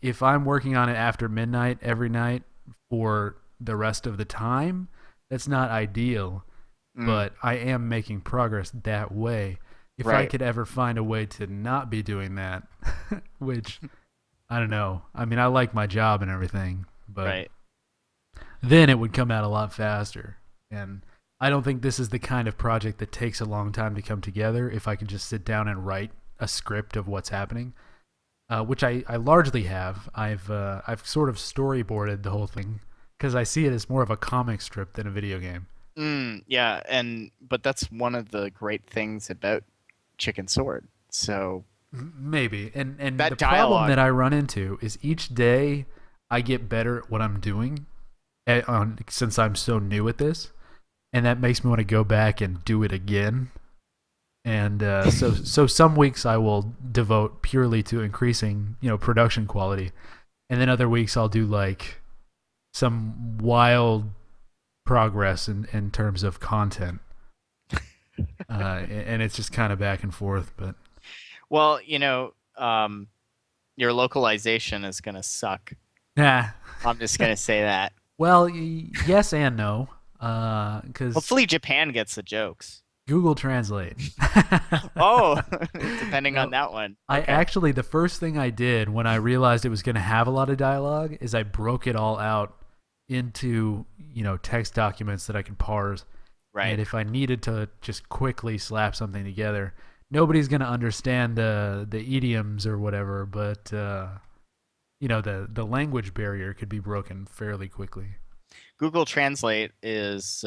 If I'm working on it after midnight every night for the rest of the time, that's not ideal. But I am making progress that way. If I Right. could ever find a way to not be doing that, which I don't know. I mean, I like my job and everything, but Right. then it would come out a lot faster. And I don't think this is the kind of project that takes a long time to come together if I can just sit down and write a script of what's happening, which I largely have. I've sort of storyboarded the whole thing because I see it as more of a comic strip than a video game. Yeah, but that's one of the great things about Chicken Sword. So Maybe. And That the dialogue- problem that I run into is each day I get better at what I'm doing since I'm so new at this. And that makes me want to go back and do it again. And so some weeks I will devote purely to increasing, production quality. And then other weeks I'll do like some wild progress in terms of content. And it's just kind of back and forth, but well, your localization is gonna suck. nah. I'm just gonna say that. Well, yes and no, because Hopefully Japan gets the jokes. Google Translate. Oh, depending on No, that one. I Okay. actually, the first thing I did when I realized it was going to have a lot of dialogue is I broke it all out into, text documents that I could parse. Right. And if I needed to just quickly slap something together, nobody's going to understand the idioms or whatever, but the language barrier could be broken fairly quickly. Google Translate is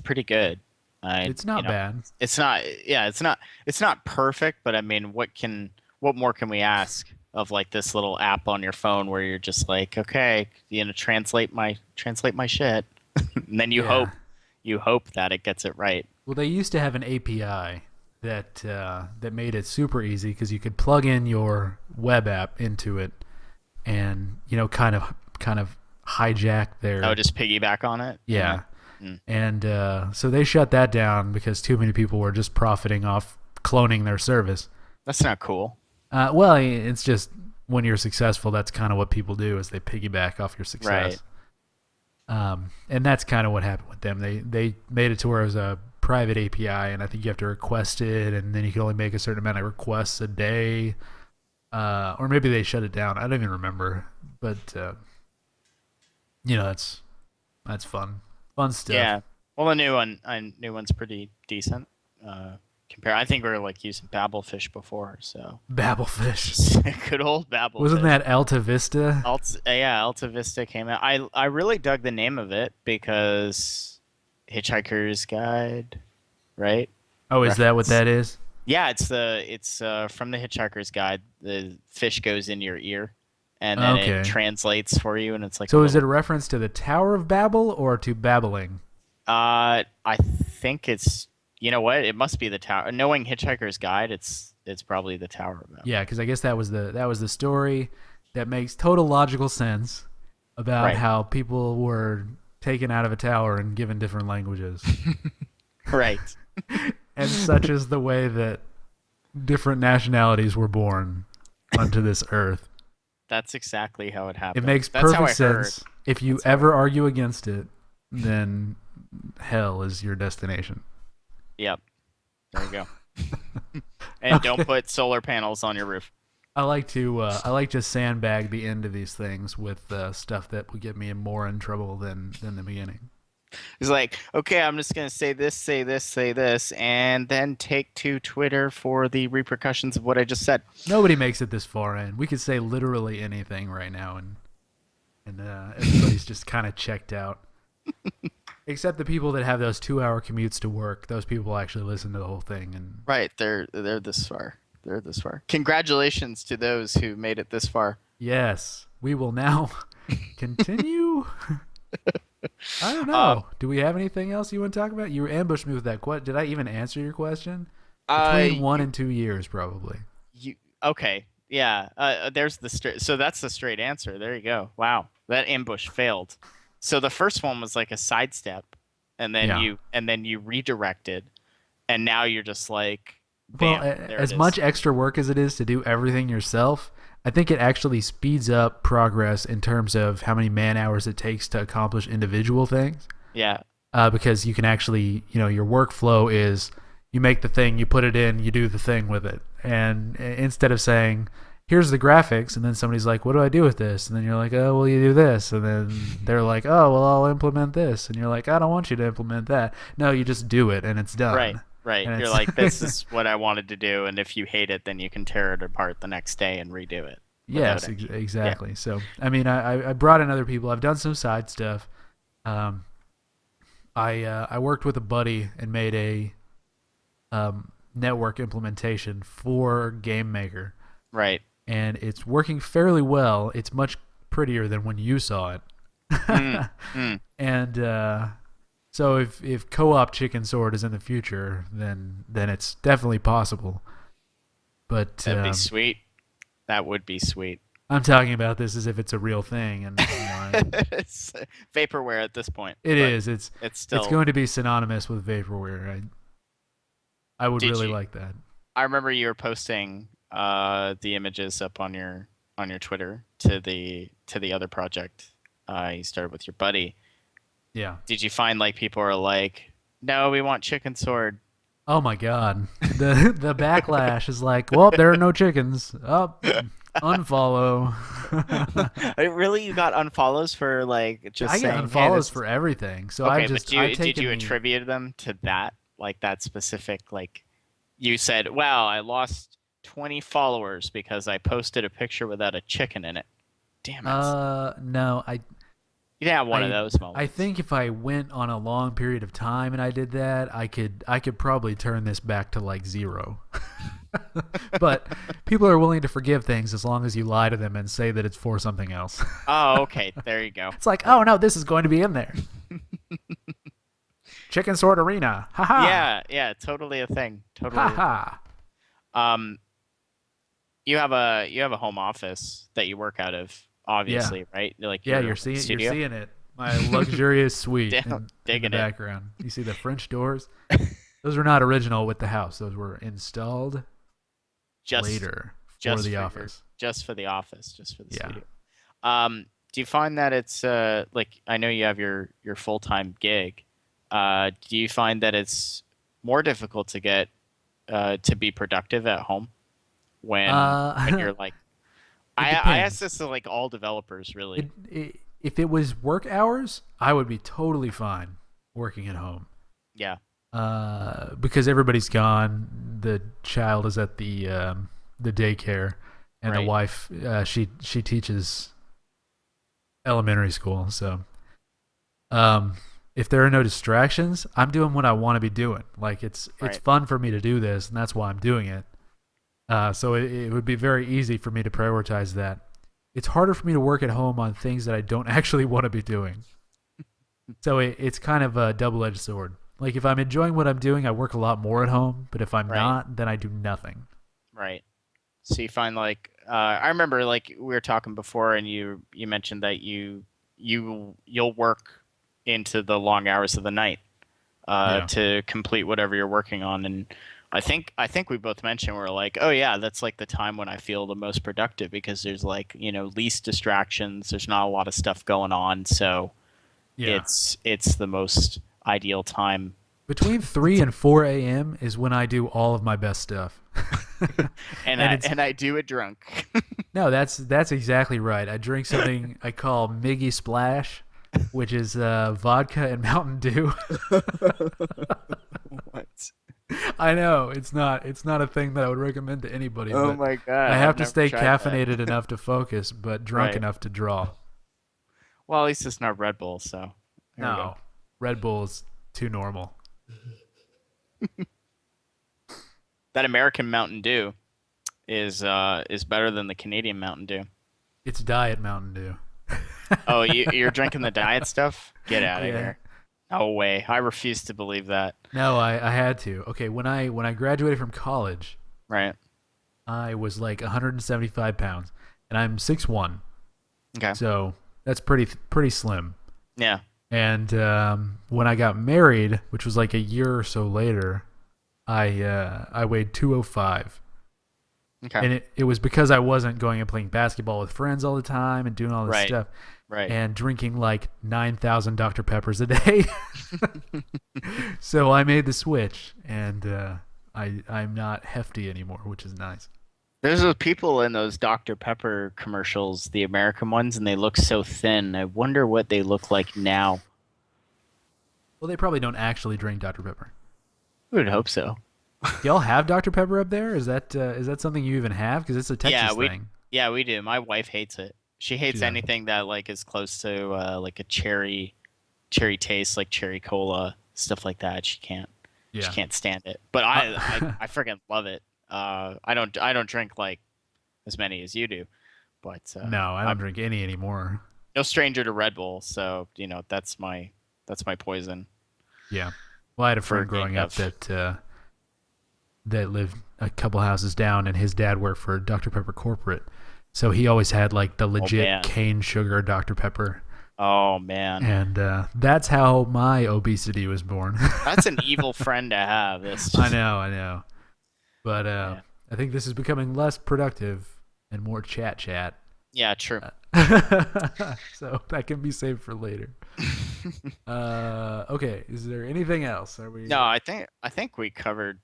pretty good. It's not bad. It's not. Yeah, it's not. It's not perfect, but I mean, what more can we ask of like this little app on your phone where you're just like, okay, translate my shit, and then you hope that it gets it right. Well, they used to have an API that made it super easy because you could plug in your web app into it, and kind of hijack their. Oh, just piggyback on it. Yeah. Mm. And so they shut that down because too many people were just profiting off cloning their service. That's not cool. Well, it's just when you're successful, that's kind of what people do is they piggyback off your Right. success. And that's kind of what happened with them. They made it to where it was a private API, and I think you have to request it, and then you can only make a certain amount of requests a day. Or maybe they shut it down. I don't even remember. But that's fun stuff. Yeah. Well, the new one's pretty decent. I think we were like using Babelfish before, so Babelfish. good old Babelfish. Wasn't that Alta Vista? Alta Vista came out. I really dug the name of it because Hitchhiker's Guide, right? Oh, is that what that is? Yeah, it's from the Hitchhiker's Guide. The fish goes in your ear, and then it translates for you, and it's like. So is it a reference to the Tower of Babel or to babbling? I think it's. You know what? It must be the Tower. Knowing Hitchhiker's Guide, it's probably the Tower of Babel. Yeah, because I guess that was the story that makes total logical sense about how people were taken out of a tower and given different languages. Right. And such is the way that different nationalities were born onto this earth. That's exactly how it happened. It makes perfect sense. If you ever argue against it, then hell is your destination. Yep. There you go. And don't put solar panels on your roof. I like to sandbag the end of these things with stuff that will get me more in trouble than the beginning. It's like, okay, I'm just gonna say this, and then take to Twitter for the repercussions of what I just said. Nobody makes it this far in. We could say literally anything right now, and everybody's just kind of checked out. Except the people that have those 2-hour commutes to work. Those people actually listen to the whole thing. And right, they're this far. They're this far. Congratulations to those who made it this far. Yes, we will now continue. I don't know. Do we have anything else you want to talk about? You ambushed me with that question. Did I even answer your question? Between 1 and 2 years, probably. Okay. Yeah. There's the straight. So that's the straight answer. There you go. Wow, that ambush failed. So the first one was like a sidestep, and then you redirected, and now you're just like, bam, well, as much extra work as it is to do everything yourself, I think it actually speeds up progress in terms of how many man hours it takes to accomplish individual things. Yeah. Because you can actually, your workflow is you make the thing, you put it in, you do the thing with it, and instead of saying, here's the graphics, and then somebody's like, what do I do with this? And then you're like, oh, well, you do this. And then they're like, oh, well, I'll implement this. And you're like, I don't want you to implement that. No, you just do it, and it's done. Right. You're like, this is what I wanted to do, and if you hate it, then you can tear it apart the next day and redo it. Yes, exactly. Yeah. So, I mean, I brought in other people. I've done some side stuff. I worked with a buddy and made a network implementation for Game Maker. Right. And it's working fairly well. It's much prettier than when you saw it. And so if co-op Chicken Sword is in the future, then it's definitely possible. But that'd be sweet. That would be sweet. I'm talking about this as if it's a real thing, and it's vaporware at this point. It is. It's still. It's going to be synonymous with vaporware. I would really like that. I remember you were posting the images up on your Twitter to the other project you started with your buddy. Yeah. Did you find like people are like, no, we want Chicken Sword? Oh my God, the backlash is like, well, there are no chickens. Oh, unfollow. Really, you got unfollows for like just I saying, get unfollows for everything. So okay, did you attribute them to that, like that specific, like you said, wow, I lost 20 followers because I posted a picture without a chicken in it. Damn it. No, you didn't have one of those moments. I think if I went on a long period of time and I did that, I could probably turn this back to like 0. But people are willing to forgive things as long as you lie to them and say that it's for something else. Oh, okay. There you go. It's like, oh no, this is going to be in there. Chicken Sword Arena. Ha ha. Yeah, totally a thing. Totally. Ha ha. You have a home office that you work out of, obviously, right? Like you're seeing it. my luxurious suite Damn, in the digging it. background. You see the French doors? Those were not original with the house. Those were installed Just later for just the for your office. just for the office, just for the Yeah. studio. Do you find that it's like I know you have your full-time gig. Do you find that it's more difficult to get to be productive at home when Uh, you're like it I ask depends. this to like all developers really. If it was work hours, I would be totally fine working at home. Yeah, Because everybody's gone. The child is at the daycare, and the right. wife she teaches elementary school. So if there are no distractions, I'm doing what I want to be doing. Like it's Right. fun for me to do this, and that's why I'm doing it. So it would be very easy for me to prioritize that. It's harder for me to work at home on things that I don't actually want to be doing. So it's kind of a double-edged sword. Like if I'm enjoying what I'm doing, I work a lot more at home. But if I'm Right. not, then I do nothing. Right. So you find like I remember like we were talking before, and you mentioned that you'll work into the long hours of the night Yeah. to complete whatever you're working on, and I think we both mentioned we're like, oh yeah, that's like the time when I feel the most productive because there's like least distractions. There's not a lot of stuff going on, so Yeah. it's the most ideal time. Between 3 and 4 a.m. is when I do all of my best stuff. And And I it's and I do it drunk. no, that's exactly right. I drink something I call Miggy Splash, which is vodka and Mountain Dew. What? I know it's not a thing that I would recommend to anybody, Oh but my I god, have I've to never stay tried that. caffeinated enough to focus, but drunk Right. enough to draw. Well, at least it's not Red Bull, so there we go. No, Red Bull is too normal. That American Mountain Dew is better than the Canadian Mountain Dew. It's Diet Mountain Dew. Oh, you're drinking the diet stuff? Get out of Yeah. here. No way. I refuse to believe that. No, I had to. Okay, when I graduated from college, Right. I was like 175 pounds, and I'm 6'1", Okay. so that's pretty slim. Yeah. And when I got married, which was like a year or so later, I weighed 205, Okay. and it was because I wasn't going and playing basketball with friends all the time and doing all this Right. stuff Right. and drinking like 9,000 Dr. Peppers a day. So I made the switch, and I'm not hefty anymore, which is nice. There's those people in those Dr. Pepper commercials, the American ones, and they look so thin. I wonder what they look like now. Well, they probably don't actually drink Dr. Pepper. I would hope so. Do y'all have Dr. Pepper up there? Is that something you even have? Because it's a Yeah, Texas we thing. yeah, we do. My wife hates it. She hates She's a, anything that like is close to like a cherry taste, like cherry cola, stuff like that. She yeah. can't stand it. But I freaking love it. I don't drink like as many as you do, but No, I don't I'm drink any anymore. no stranger to Red Bull, so that's my poison Yeah. Well, I had a for friend being growing up of. that lived a couple houses down, and his dad worked for Dr. Pepper corporate, so he always had like the Oh legit man. cane sugar Dr. Pepper, Oh man. and that's how my obesity was born. That's an evil friend to have. That's I just know, but yeah. I think this is becoming less productive and more chat. Yeah, true. So that can be saved for later. Okay, is there anything else? Are we No, I think we covered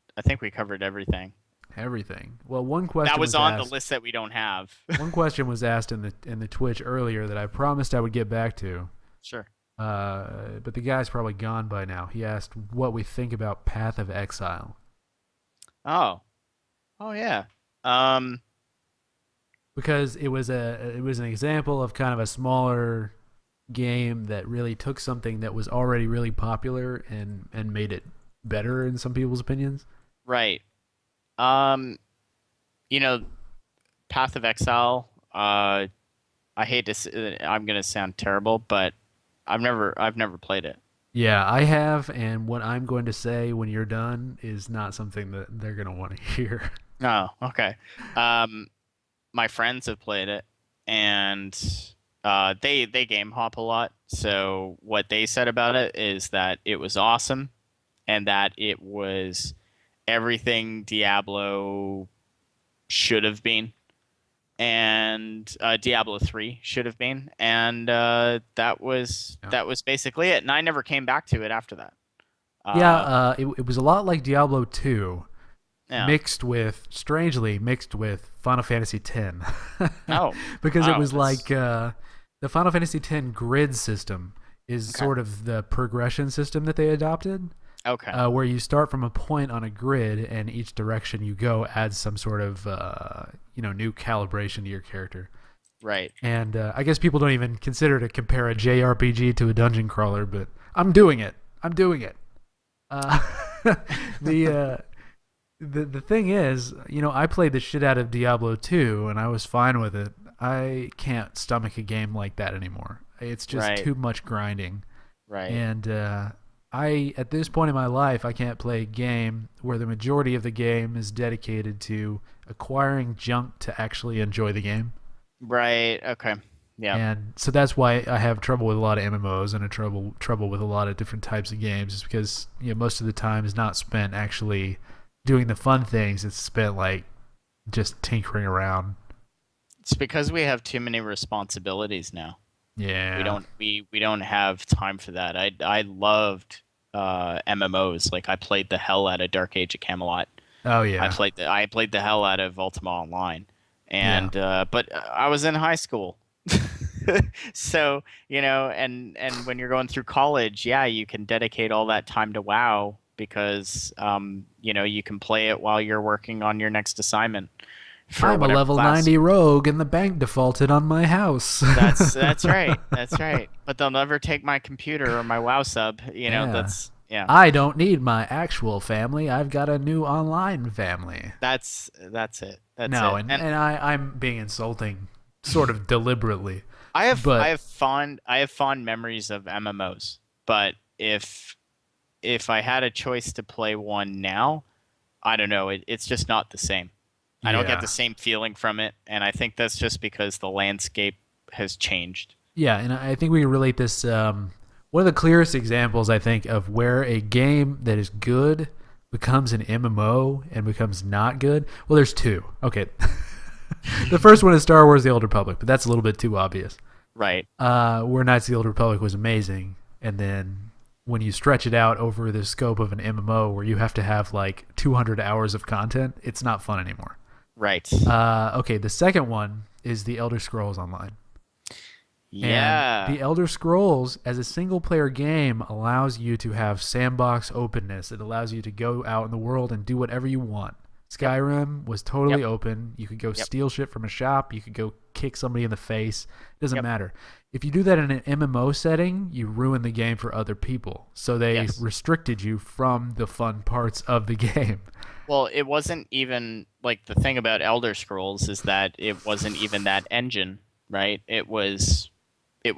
everything. everything? Well, one That question was was on the asked. list that we don't have. One question was asked in the Twitch earlier that I promised I would get back to. Sure. But the guy's probably gone by now. He asked what we think about Path of Exile Oh. Oh yeah. Um because it was an example of kind of a smaller game that really took something that was already really popular and made it better in some people's opinions. right. Um you know, Path of Exile, I hate to I'm going to sound terrible, but I've never played it. Yeah, I have, and what I'm going to say when you're done is not something that they're going to want to hear. Oh, okay. Um my friends have played it, and They game hop a lot. So what they said about it is that it was awesome and that it was everything Diablo should have been, and Diablo 3 should have been, and Yeah. that was basically it. And I never came back to it after that. Yeah, Uh, it was a lot like Diablo 2, yeah. strangely mixed with Final Fantasy X. Oh, Because it wow. was like the Final Fantasy X grid system is Okay. sort of the progression system that they adopted, Okay. where you start from a point on a grid and each direction you go adds some sort of new calibration to your character. Right. And I guess people don't even consider to compare a JRPG to a dungeon crawler, but I'm doing it. I'm doing it. Uh, the the thing is, I played the shit out of Diablo 2 and I was fine with it. I can't stomach a game like that anymore. It's just Right. too much grinding. Right. And I at this point in my life, I can't play a game where the majority of the game is dedicated to acquiring junk to actually enjoy the game. Right. Okay. Yeah. And so that's why I have trouble with a lot of MMOs and a trouble with a lot of different types of games, is because most of the time is not spent actually doing the fun things. It's spent like just tinkering around. It's because we have too many responsibilities now. Yeah. We don't have time for that. I loved MMOs. Like I played the hell out of Dark Age of Camelot. Oh yeah. I played the hell out of Ultima Online, Yeah. and but I was in high school, so and when you're going through college, yeah, you can dedicate all that time to WoW because you can play it while you're working on your next assignment for I'm a whatever level class. 90 rogue and the bank defaulted on my house. That's right, that's right. But they'll never take my computer or my WoW sub. Yeah. That's yeah. I don't need my actual family. I've got a new online family. That's it. That's No, it. and, And and I'm being insulting sort of deliberately. I But have fond memories of MMOs, but if I had a choice to play one now, I don't know. It's just not the same. I don't get yeah. the same feeling from it, and I think that's just because the landscape has changed. Yeah, and I think we can relate this. One of the clearest examples, I think, of where a game that is good becomes an MMO and becomes not good. Well, there's two. Okay. The first one is Star Wars The Old Republic, but that's a little bit too obvious. Right. Where Knights of the Old Republic was amazing. And then when you stretch it out over the scope of an MMO where you have to have like 200 hours of content, it's not fun anymore. Right. Okay, the second one is The Elder Scrolls Online. And Yeah. the Elder Scrolls, as a single player game, allows you to have sandbox openness. It allows you to go out in the world and do whatever you want. Yep. Skyrim was Yep. totally open. You could go Yep. steal shit from a shop. You could go kick somebody in the face. It doesn't Yep. matter. If you do that in an MMO setting, you ruin the game for other people. So they Yes. restricted you from the fun parts of the game. Well, it wasn't even like the thing about Elder Scrolls is that it wasn't even that engine, right? It was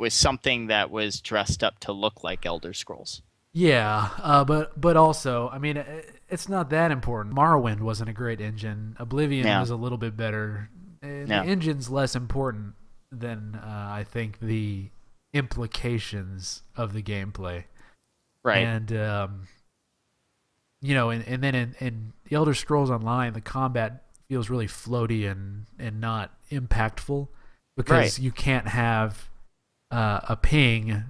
something that was dressed up to look like Elder Scrolls. Yeah, but also, I mean, it's not that important. Morrowind wasn't a great engine. Oblivion Yeah. was a little bit better. The Yeah. engine's less important than I think the implications of the gameplay. Right. And and then in the Elder Scrolls Online, the combat feels really floaty and not impactful Right. because you can't have a ping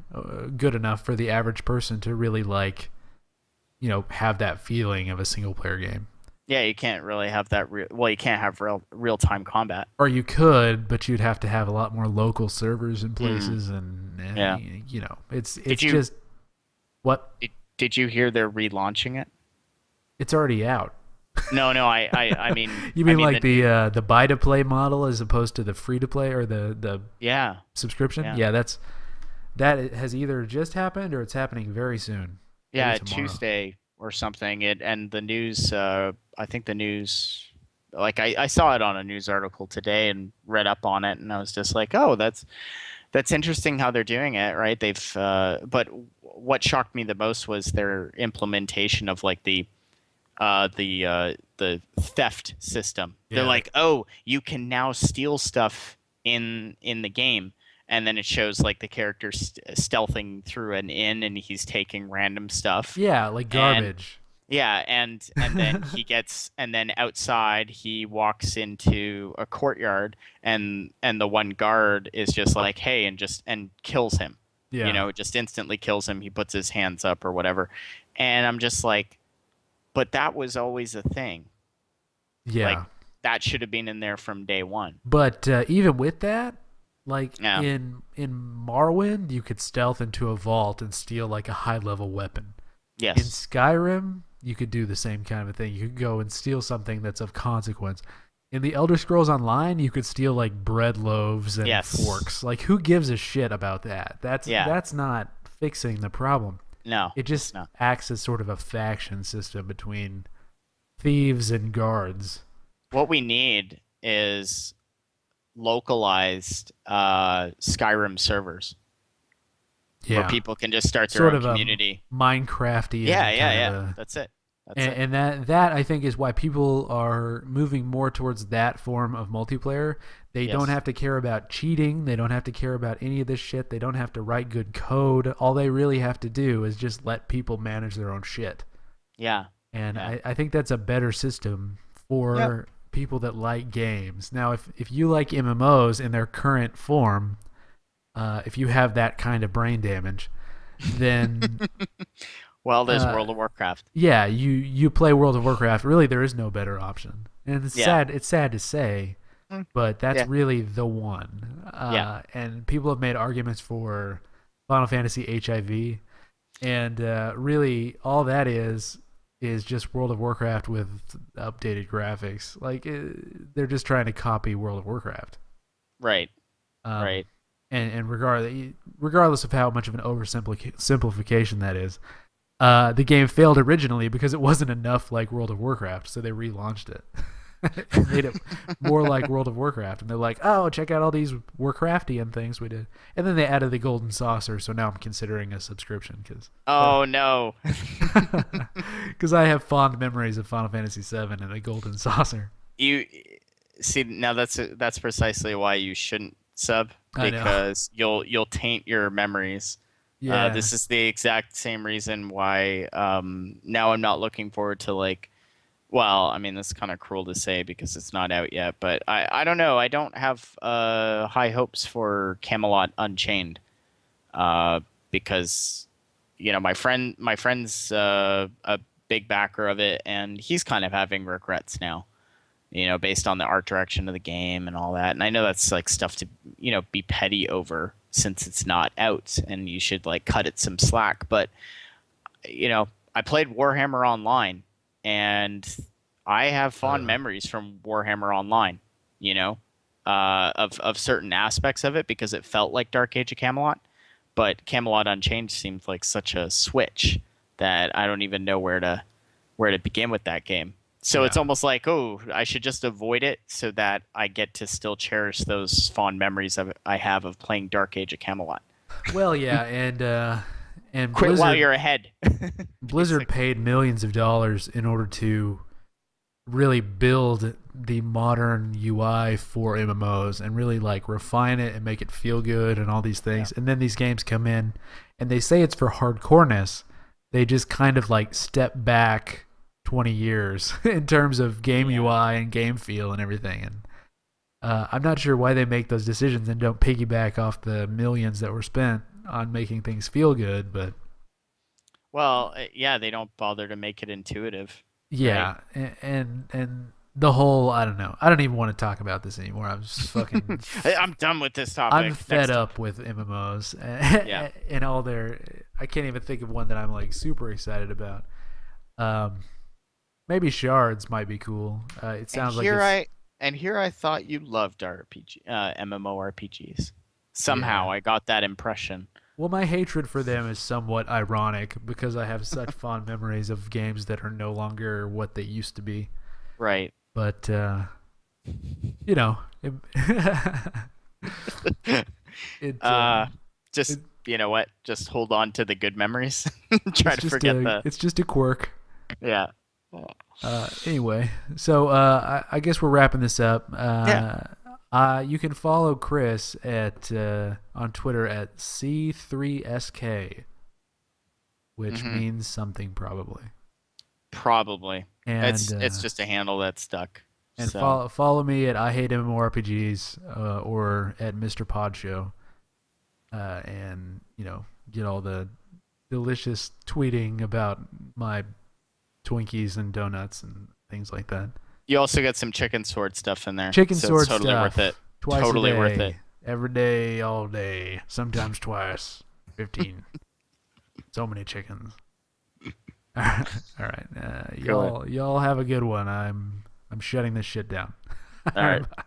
good enough for the average person to really have that feeling of a single player game. Yeah, you can't really have that well, you can't have real time combat. Or you could, but you'd have to have a lot more local servers in Mm. places, and Yeah. it's Did you just what did you hear they're relaunching it? it's already out. No, I mean You I mean mean like the buy to play model as opposed to the free to play or the yeah. subscription? Yeah. Yeah, that has either just happened or it's happening very soon. Maybe Yeah, tomorrow. Tuesday or something. It and the news. I think the news. Like I saw it on a news article today and read up on it, and I was just like, oh, that's interesting how they're doing it, right? They've. But what shocked me the most was their implementation of like the theft system. They're Yeah. like, oh, you can now steal stuff in the game, and then it shows like the character stealthing through an inn, and he's taking random stuff. Yeah, like And garbage. yeah, and then and then outside he walks into a courtyard, and the one guard is just like, hey, and kills him. Yeah. Just instantly kills him. He puts his hands up or whatever. And I'm just like, but that was always a thing. Like, Yeah. that should have been in there from day one. But even with that, like Yeah. in Morrowind, you could stealth into a vault and steal like a high level weapon. In Yes. Skyrim, you could do the same kind of a thing. You could go and steal something that's of consequence. In the Elder Scrolls Online, you could steal like bread loaves and Yes. forks. Like, who gives a shit about that? Yeah. That's not fixing the problem. No. It just No. acts as sort of a faction system between thieves and guards. What we need is localized Skyrim servers Yeah. where people can just start their Sort own of community. a Minecrafty. Yeah. That's it. That's it. And that I think is why people are moving more towards that form of multiplayer. They Yes. don't have to care about cheating. They don't have to care about any of this shit. They don't have to write good code. All they really have to do is just let people manage their own shit. Yeah. And Yeah. I think that's a better system for people that like games. Now, if you like MMOs in their current form, if you have that kind of brain damage, then Well, there's World of Warcraft. yeah, you play World of Warcraft. Really, there is no better option, and it's Yeah. sad. It's sad to say, but that's Yeah. really the one. And people have made arguments for Final Fantasy HIV, and really, all that is just World of Warcraft with updated graphics. Like they're just trying to copy World of Warcraft. Right. Um, Right. And regardless of how much of an oversimplification that is, the game failed originally because it wasn't enough like World of Warcraft, so they relaunched it. And made it more like World of Warcraft, and they're like, "Oh, check out all these Warcraftian things we did." And then they added the golden saucer, so now I'm considering a subscription because Oh no. I have fond memories of Final Fantasy VII and the golden saucer. You see now that's precisely why you shouldn't sub, I know. because you'll taint your memories. Yeah, This is the exact same reason why now I'm not looking forward to like. Well, I mean, that's kind of cruel to say because it's not out yet, but I don't know. I don't have high hopes for Camelot Unchained because my friend's a big backer of it, and he's kind of having regrets now. Based on the art direction of the game and all that. And I know that's like stuff to be petty over since it's not out, and you should like cut it some slack. But I played Warhammer Online, and I have fond memories from Warhammer Online, of certain aspects of it because it felt like Dark Age of Camelot. But Camelot Unchained seemed like such a switch that I don't even know where to begin with that game. So it's almost like, oh, I should just avoid it so that I get to still cherish those fond memories I have of playing Dark Age of Camelot. well, yeah, and Quit while Blizzard, you're ahead. Blizzard paid millions of dollars in order to really build the modern UI for MMOs and really like refine it and make it feel good and all these things. And then these games come in and they say it's for hardcoreness. They just kind of like step back 20 years in terms of game UI and game feel and everything. And I'm not sure why they make those decisions and don't piggyback off the millions that were spent on making things feel good. But Well, yeah, they don't bother to make it intuitive. yeah, and the whole, I don't know. I don't even want to talk about this anymore. I'm just fucking I'm done with this topic. I'm fed Next up with MMOs Yeah. and all their. I can't even think of one that I'm like super excited about. Maybe Shards might be cool. It sounds like here I thought you loved MMORPGs. Somehow I got that impression. well, my hatred for them is somewhat ironic because I have such fond memories of games that are no longer what they used to be. Right. But Just you know what? Just hold on to the good memories. Try to forget It's just a quirk. Yeah. Anyway, so I guess we're wrapping this up. You can follow Chris at on Twitter at C3SK, which Hmm. means something probably. Probably. And It's just a handle that stuck. and So follow me at I Hate MMORPGs or at Mr. Pod Show, and get all the delicious tweeting about my Twinkies and donuts and things like that. you also get some chicken sword stuff in there. Chicken So it's sword totally worth it. stuff twice Totally a worth it. day, every day, all day, sometimes twice. 15. So many chickens. All right. Cool. Y'all have a good one. I'm shutting this shit down. All right. Bye.